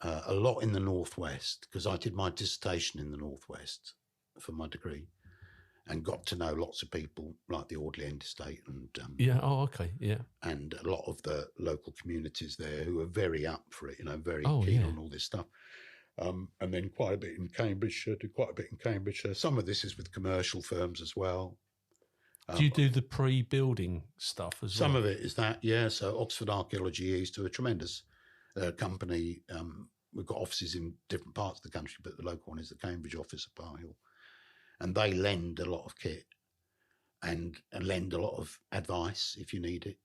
A lot in the northwest, because I did my dissertation in the northwest for my degree, and got to know lots of people like the Audley End Estate and and a lot of the local communities there who are very up for it, very keen on all this stuff. And then quite a bit in Cambridgeshire. Some of this is with commercial firms as well. Do you do the pre-building stuff as well? Some of it is that, yeah. So Oxford Archaeology East are a tremendous company. We've got offices in different parts of the country, but the local one is the Cambridge office at Bar Hill. And they lend a lot of kit and lend a lot of advice if you need it,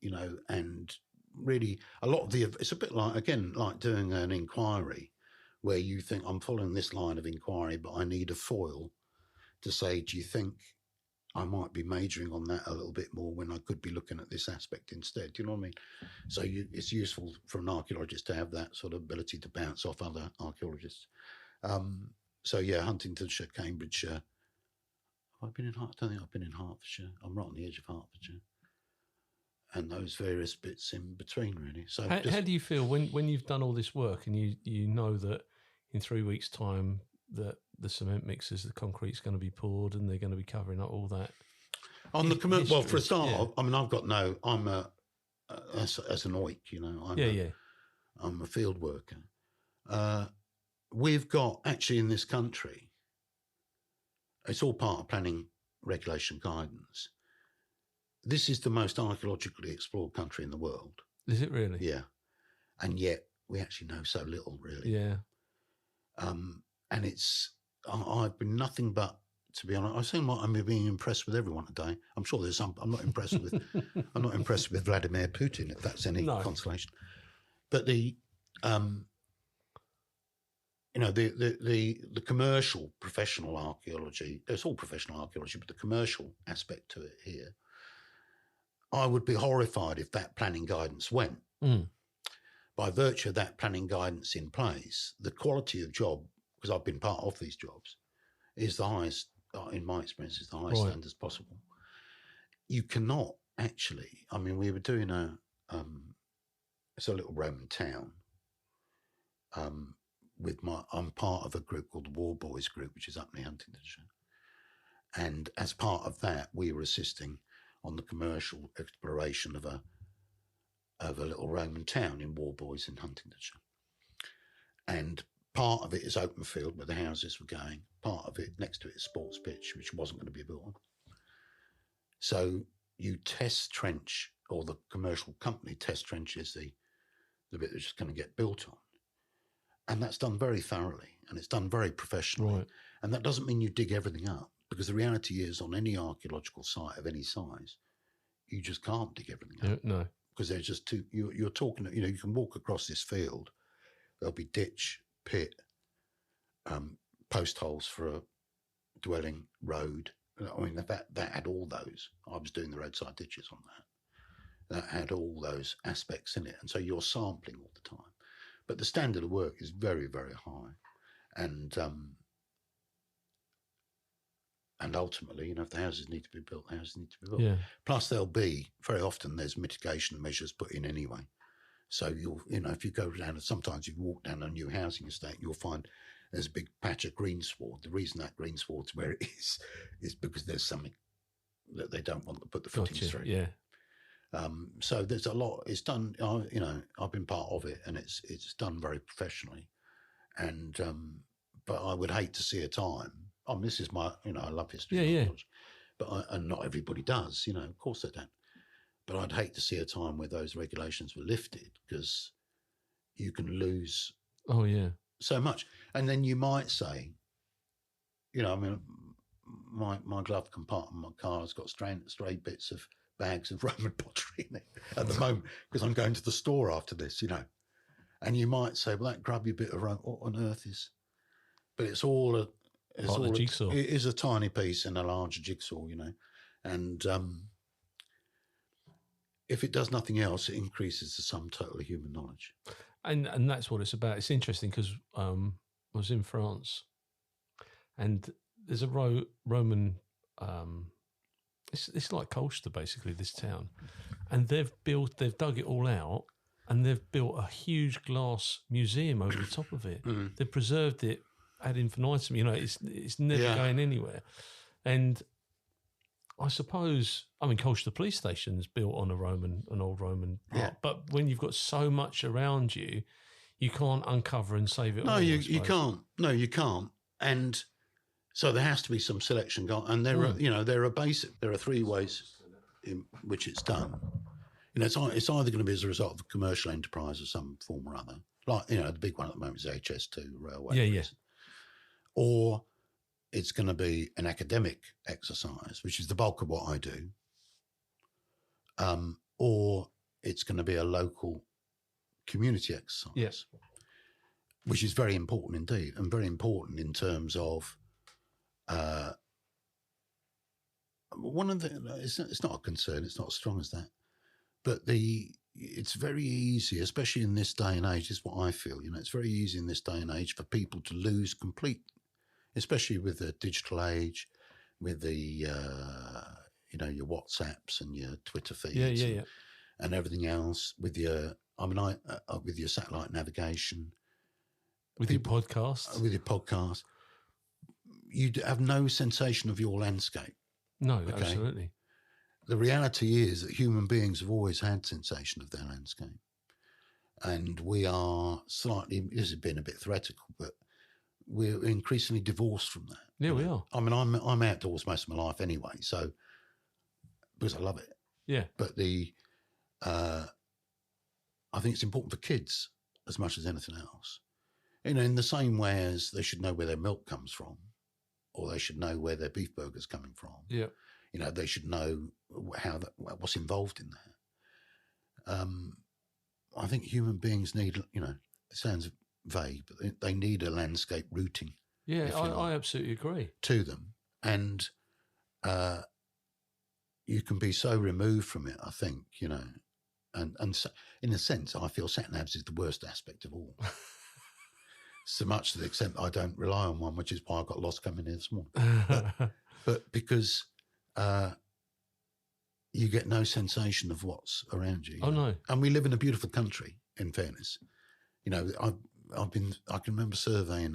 and really a lot of it's a bit like doing an inquiry where you think, I'm following this line of inquiry, but I need a foil to say, do you think I might be majoring on that a little bit more when I could be looking at this aspect instead? Do you know what I mean? So it's useful for an archaeologist to have that sort of ability to bounce off other archaeologists. Huntingdonshire, Cambridgeshire. I don't think I've been in Hertfordshire. I'm right on the edge of Hertfordshire. And those various bits in between, really. So how do you feel when you've done all this work and you know that in 3 weeks' time that the cement mixers, the concrete's going to be poured and they're going to be covering up all that? On the well, for a start, I mean, I've got I'm as an OIC, I'm a field worker. We've got, actually in this country, it's all part of planning regulation guidance. This is the most archaeologically explored country in the world. Is it really? Yeah. And yet we actually know so little, really. Yeah. And I've been nothing but, to be honest, I seem like I'm being impressed with everyone today. I'm sure there's some. I'm not impressed with Vladimir Putin, if that's any consolation. But the commercial professional archaeology, it's all professional archaeology, but the commercial aspect to it here, I would be horrified if that planning guidance went. By virtue of that planning guidance in place, the quality of job, because I've been part of these jobs, is the highest, in my experience, is the highest standards possible. You cannot actually, I mean, we were doing it's a little Roman town. I'm part of a group called the War Boys Group, which is up near Huntingdonshire. And as part of that, we were assisting on the commercial exploration of a little Roman town in War Boys in Huntingdonshire. And part of it is open field where the houses were going. Part of it, next to it, is sports pitch, which wasn't going to be built on. So you test trench, or the commercial company test trenches the bit that's just going to get built on. And that's done very thoroughly, and it's done very professionally. Right. And that doesn't mean you dig everything up, because the reality is, on any archaeological site of any size, you just can't dig everything up. No. Because there's just too, you're talking, you can walk across this field, there'll be ditch, pit, post holes for a dwelling, road. I mean, that had all those. I was doing the roadside ditches on that. That had all those aspects in it. And so you're sampling all the time. But the standard of work is very, very high. And ultimately, if the houses need to be built, the houses need to be built. Yeah. Plus, very often there's mitigation measures put in anyway. So if you go down, sometimes you walk down a new housing estate, you'll find there's a big patch of greensward. The reason that greensward's where it is because there's something that they don't want to put the footings through. Yeah. So there's a lot. It's done. I've been part of it, and it's done very professionally. And but I would hate to see a time. this is my, I love history. Yeah. But and not everybody does, of course they don't. But I'd hate to see a time where those regulations were lifted, because you can lose Oh, yeah. so much. And then you might say, my glove compartment in my car has got stray bits of bags of Roman pottery in it at the moment, because I'm going to the store after this, And you might say, well, that grubby bit of Rome, what on earth is? But it's all a jigsaw. It is a tiny piece in a larger jigsaw, And if it does nothing else, it increases the sum total of human knowledge. And that's what it's about. It's interesting because I was in France, and there's a Roman. It's like Colchester, basically, this town, and they've dug it all out, and they've built a huge glass museum over the top of it. They've preserved it ad infinitum. It's never going anywhere. And I suppose, Colchester Police Station is built on an old Roman part, but when you've got so much around you, you can't uncover and save it all. No, you can't. No, you can't. And so there has to be some selection. And there are three ways in which it's done. It's either going to be as a result of a commercial enterprise of some form or other. Like, the big one at the moment is HS2 railway. Yeah. Or it's going to be an academic exercise, which is the bulk of what I do. Or it's going to be a local community exercise, which is very important indeed, and very important in terms of one of the. It's not a concern. It's not as strong as that, but it's very easy, especially in this day and age. Is what I feel. It's very easy in this day and age for people to lose complete. Especially with the digital age, with the your WhatsApps and your Twitter feeds, and everything else, with your with your satellite navigation, with your podcast, you have no sensation of your landscape. No, absolutely. The reality is that human beings have always had sensation of their landscape, and we are slightly. This has been a bit theoretical, but we're increasingly divorced from that. Yeah, we are. I'm outdoors most of my life anyway, so because I love it. Yeah. But I think it's important for kids as much as anything else. In the same way as they should know where their milk comes from, or they should know where their beef burger's coming from. Yeah. They should know what's involved in that. I think human beings need, it sounds vague, but they need a landscape routing. Yeah, I absolutely agree. To them. And you can be so removed from it, I think, and so, in a sense, I feel sat-navs is the worst aspect of all. So much to the extent I don't rely on one, which is why I got lost coming here this morning. But because you get no sensation of what's around you. Oh, no. And we live in a beautiful country, in fairness. I can remember surveying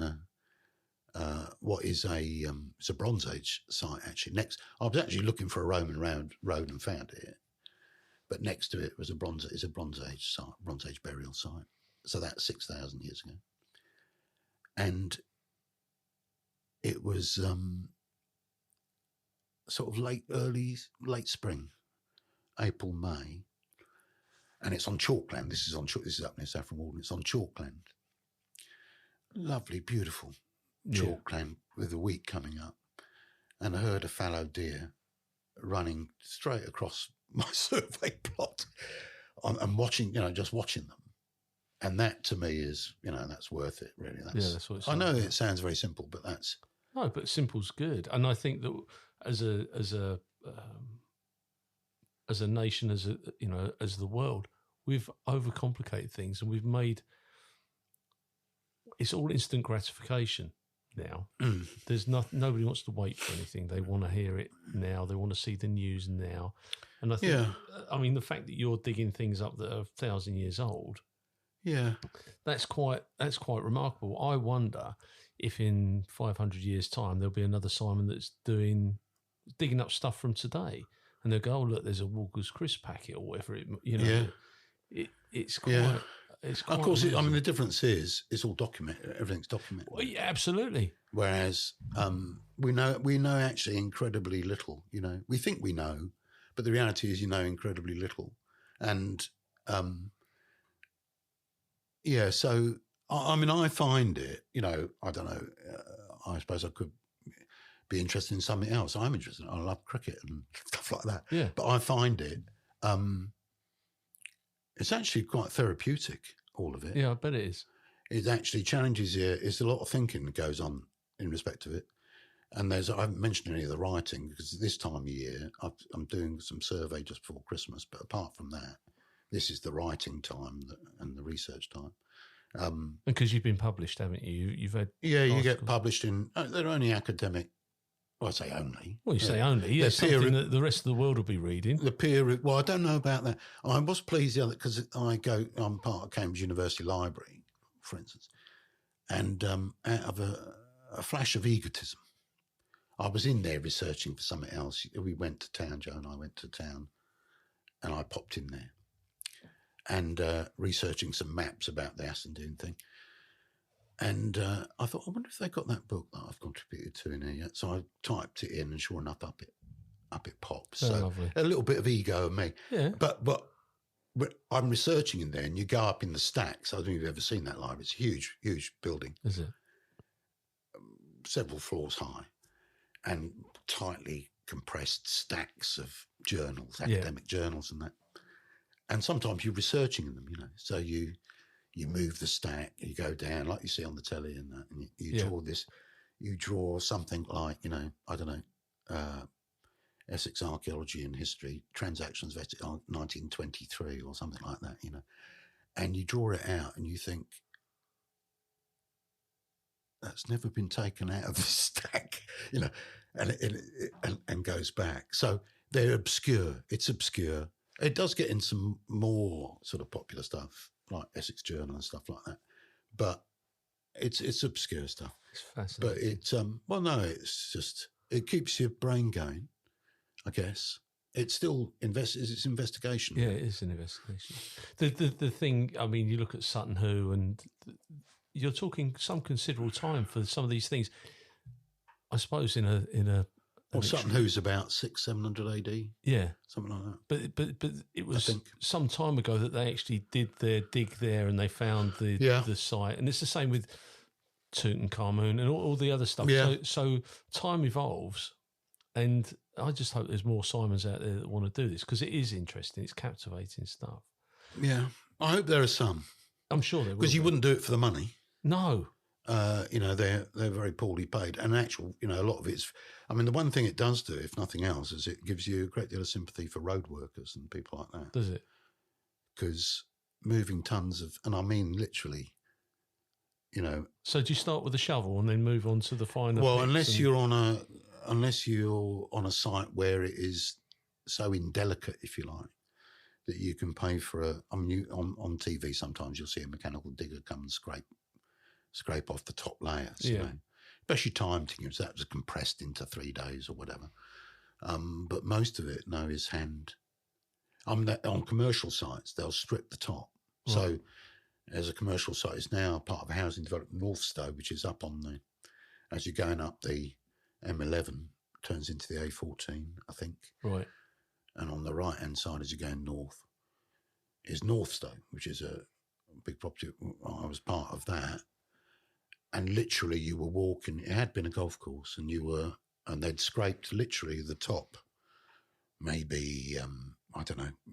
what is it's a Bronze Age site actually. I was actually looking for a Roman road and found it, but next to it was a Bronze Age site, Bronze Age burial site. So that's 6,000 years ago, and it was sort of late spring, April, May, and it's on chalkland. This is up near Saffron Walden. It's on chalkland. Lovely, beautiful chalkland with the wheat coming up, and I heard a fallow deer running straight across my survey plot. I'm watching, just watching them, and that to me is, that's worth it. Really, that's what it's I know it sounds very simple, but that's no, but simple's good, and I think that as a nation, as the world, we've overcomplicated things, and we've made. It's all instant gratification now. There's nobody wants to wait for anything. They want to hear it now. They want to see the news now. And I think, the fact that you're digging things up that are 1,000 years old, that's quite remarkable. I wonder if in 500 years' time there'll be another Simon that's digging up stuff from today, and they'll go, "Oh, look, there's a Walker's crisp packet or whatever it." It's quite. It's quite Of course, amazing. the difference is it's all documented. Everything's documented. Well, yeah, absolutely. Whereas we know actually incredibly little. We think we know, but the reality is you know incredibly little. And so I find it. I don't know. I suppose I could be interested in something else. I'm interested. I love cricket and stuff like that. Yeah. But I find it. It's actually quite therapeutic. All of it. Yeah, I bet it is. It actually challenges you. It's a lot of thinking that goes on in respect of it. And I haven't mentioned any of the writing because this time of year I'm doing some survey just before Christmas. But apart from that, this is the writing time and the research time. Because you've been published, haven't you? You've had you get published in. They're only academic. Well, I say only. Well, you say only. Yeah, something that the rest of the world will be reading. The peer. Well, I don't know about that. I was pleased the other because I'm part of Cambridge University Library, for instance, and out of a flash of egotism, I was in there researching for something else. We went to town, Joe and I went to town, and I popped in there and researching some maps about the Ascendine thing. And I thought, I wonder if they got that book that I've contributed to in here yet. So I typed it in, and sure enough, up it pops. So lovely. A little bit of ego of me. Yeah. But I'm researching in there, and you go up in the stacks. I don't know if you've ever seen that library. It's a huge, huge building. Is it? Several floors high, and tightly compressed stacks of journals, academic journals, and that. And sometimes you're researching in them, So you move the stack, you go down like you see on the telly, and that, and you draw this. You draw something like I don't know, Essex Archaeology and History, Transactions of Essex 1923 or something like that, and you draw it out, and you think that's never been taken out of the stack, and goes back. So they're obscure. It's obscure. It does get in some more sort of popular stuff like Essex Journal and stuff like that, but it's obscure stuff. It's fascinating. But it's just it keeps your brain going, I guess. It's still it's investigation. Yeah, it is an investigation. The thing, you look at Sutton Hoo, and you're talking some considerable time for some of these things. I suppose in a well, Sutton Hoo's about 600-700 AD. Yeah, something like that. But it was some time ago that they actually did their dig there, and they found the site. And it's the same with Tutankhamun and all the other stuff. Yeah. So time evolves, and I just hope there's more Simons out there that want to do this, because it is interesting. It's captivating stuff. Yeah, I hope there are some. I'm sure there will. Because you wouldn't do it for the money. No. They're very poorly paid, and actual, a lot of it's. The one thing it does do, if nothing else, is it gives you a great deal of sympathy for road workers and people like that. Does it? Because moving tons of, and I mean literally, So do you start with a shovel and then move on to the finer? Well, unless you're on a site where it is so indelicate, if you like, that you can pay for on TV sometimes you'll see a mechanical digger come and scrape off the top layers, especially time tickets. That was compressed into 3 days or whatever. But most of it now is hand. On commercial sites, they'll strip the top. Right. So as a commercial site, it's now part of a housing development, Northstowe, which is up on as you're going up the M11, turns into the A14, I think. Right. And on the right-hand side, as you're going north, is Northstowe, which is a big property. I was part of that. And literally you were walking, it had been a golf course, and they'd scraped literally the top, maybe,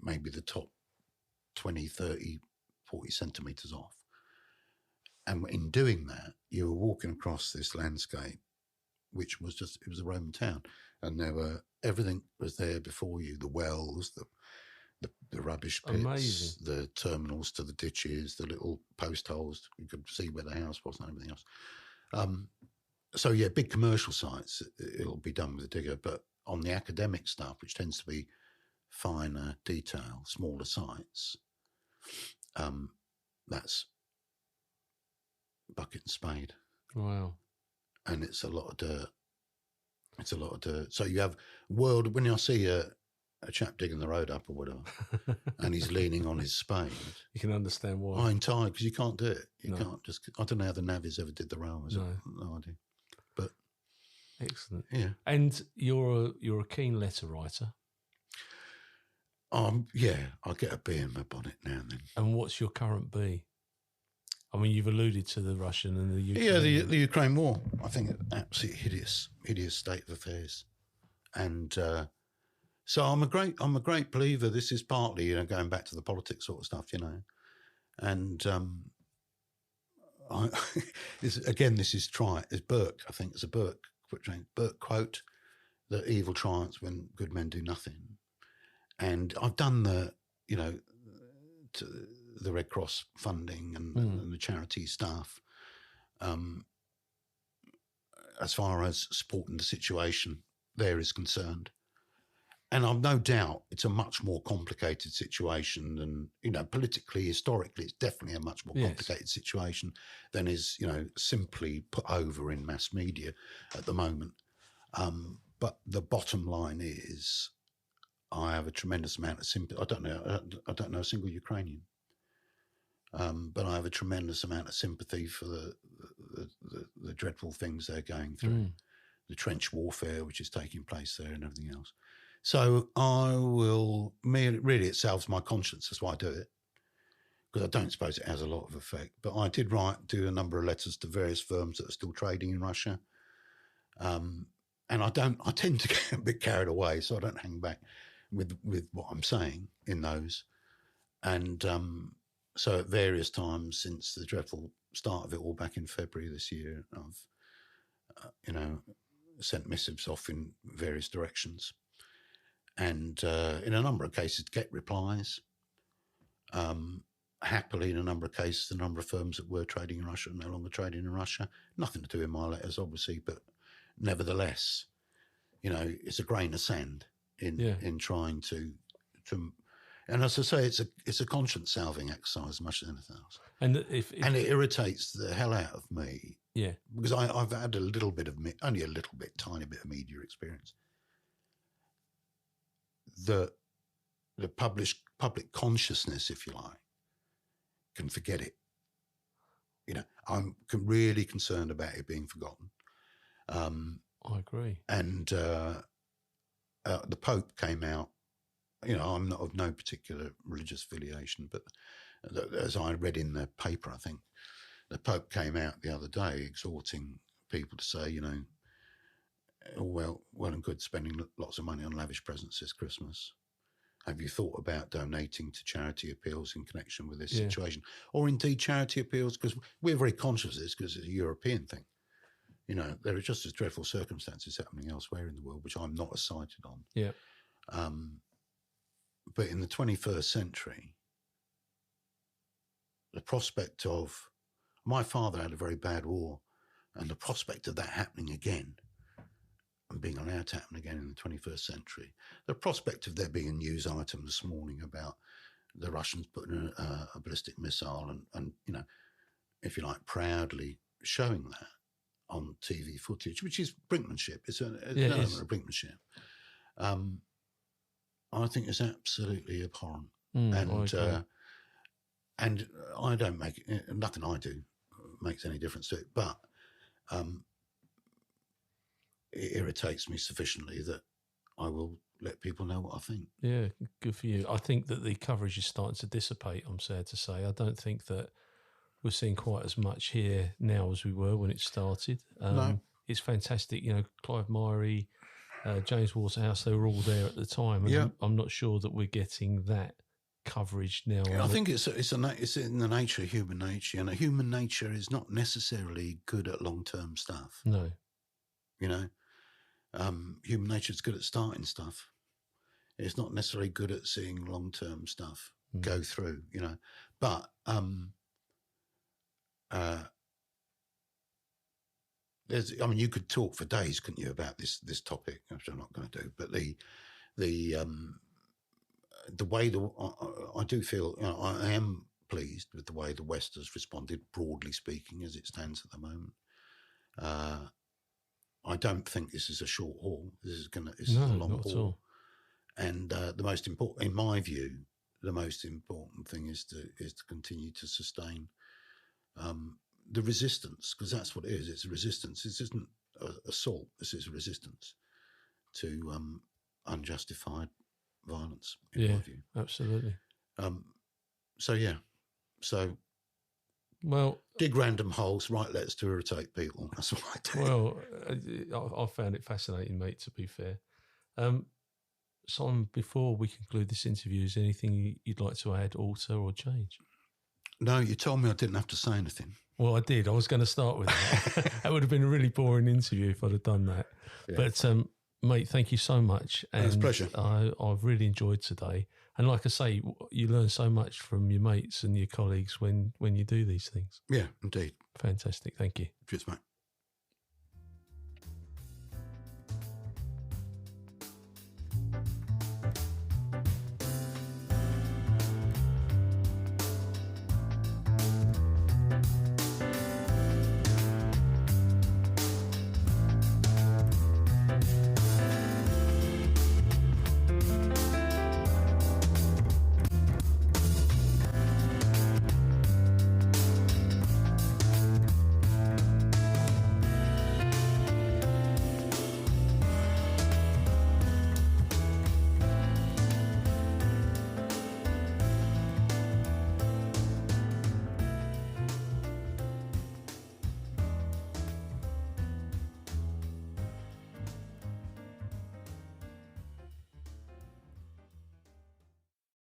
maybe the top 20, 30, 40 centimetres off. And in doing that, you were walking across this landscape, which was it was a Roman town. And everything was there before you, the wells, the rubbish pits, Amazing. The terminals to the ditches, the little post holes. You could see where the house was and everything else. Big commercial sites, it'll be done with a digger. But on the academic stuff, which tends to be finer detail, smaller sites, that's bucket and spade. Wow. And it's a lot of dirt. So you have when I see a chap digging the road up or whatever, and he's leaning on his spade. You can understand why. I'm tired because you can't do it. You can't just. I don't know how the navvies ever did the railways. No idea. But excellent. Yeah. And you're a keen letter writer. Yeah, I get a bee in my bonnet now and then. And what's your current bee? I mean, you've alluded to the Russian and the Ukraine. Yeah, the Ukraine war. I think it's an absolutely hideous state of affairs. And so I'm a great believer. This is partly, going back to the politics sort of stuff, And this is It's Burke. I think it's a Burke quote that evil triumphs when good men do nothing. And I've done the Red Cross funding and the charity staff as far as supporting the situation there is concerned. And I've no doubt it's a much more complicated situation than, politically, historically, it's definitely a much more complicated situation than is, simply put over in mass media at the moment. But the bottom line is I have a tremendous amount of sympathy. I don't know a single Ukrainian. But I have a tremendous amount of sympathy for the dreadful things they're going through, the trench warfare which is taking place there and everything else. So I will, really it salves my conscience, that's why I do it, because I don't suppose it has a lot of effect. But I did do a number of letters to various firms that are still trading in Russia. And I tend to get a bit carried away, so I don't hang back with what I'm saying in those. And so at various times since the dreadful start of it all back in February this year, I've, sent missives off in various directions. And in a number of cases get replies. Happily, in a number of cases, the number of firms that were trading in Russia are no longer trading in Russia. Nothing to do with my letters, obviously, but nevertheless, it's a grain of sand in trying to. And as I say, it's a conscience salving exercise as much as anything else. And and it irritates the hell out of me. Yeah, because I've had a little bit of only a little bit, tiny bit of media experience. The public consciousness, if you like, can forget it. I'm really concerned about it being forgotten. I agree. And the Pope came out. I'm not of no particular religious affiliation, but as I read in the paper, I think the Pope came out the other day exhorting people to say, well and good spending lots of money on lavish presents this Christmas. Have you thought about donating to charity appeals in connection with this situation? Or indeed charity appeals, because we're very conscious of this because it's a European thing. There are just as dreadful circumstances happening elsewhere in the world, which I'm not as cited on. Yeah. But in the 21st century, the prospect of... My father had a very bad war, and the prospect of that happening again and being allowed to happen again in the 21st century, the prospect of there being a news item this morning about the Russians putting a ballistic missile and if you like, proudly showing that on TV footage, which is brinkmanship. It's an element of brinkmanship. I think it's absolutely abhorrent. And I don't make it, nothing I do makes any difference to it, but it irritates me sufficiently that I will let people know what I think. Yeah, good for you. I think that the coverage is starting to dissipate, I'm sad to say. I don't think that we're seeing quite as much here now as we were when it started. No. It's fantastic. Clive Maleary, James Waterhouse, they were all there at the time. And I'm not sure that we're getting that coverage now. I think it's in the nature of human nature, and human nature is not necessarily good at long-term stuff. No. Human nature is good at starting stuff. It's not necessarily good at seeing long-term stuff go through, But you could talk for days, couldn't you, about this topic, which I'm not going to do. But the way I do feel, I am pleased with the way the West has responded, broadly speaking, as it stands at the moment. I don't think this is a short haul. This is a long haul. And the most important, in my view, the most important thing is to continue to sustain the resistance, because that's what it is. It's a resistance. This isn't assault. This is a resistance to unjustified violence, in my view. Absolutely. So well, dig random holes, write letters to irritate people. That's what I do. Well, I found it fascinating, mate, to be fair. Simon, before we conclude this interview, is there anything you'd like to add, alter or change? No, you told me I didn't have to say anything. Well, I did. I was going to start with that. That would have been a really boring interview if I'd have done that. Yeah. But, mate, thank you so much. And it's a pleasure. I've really enjoyed today. And like I say, you learn so much from your mates and your colleagues when you do these things. Yeah, indeed. Fantastic. Thank you. Cheers, mate.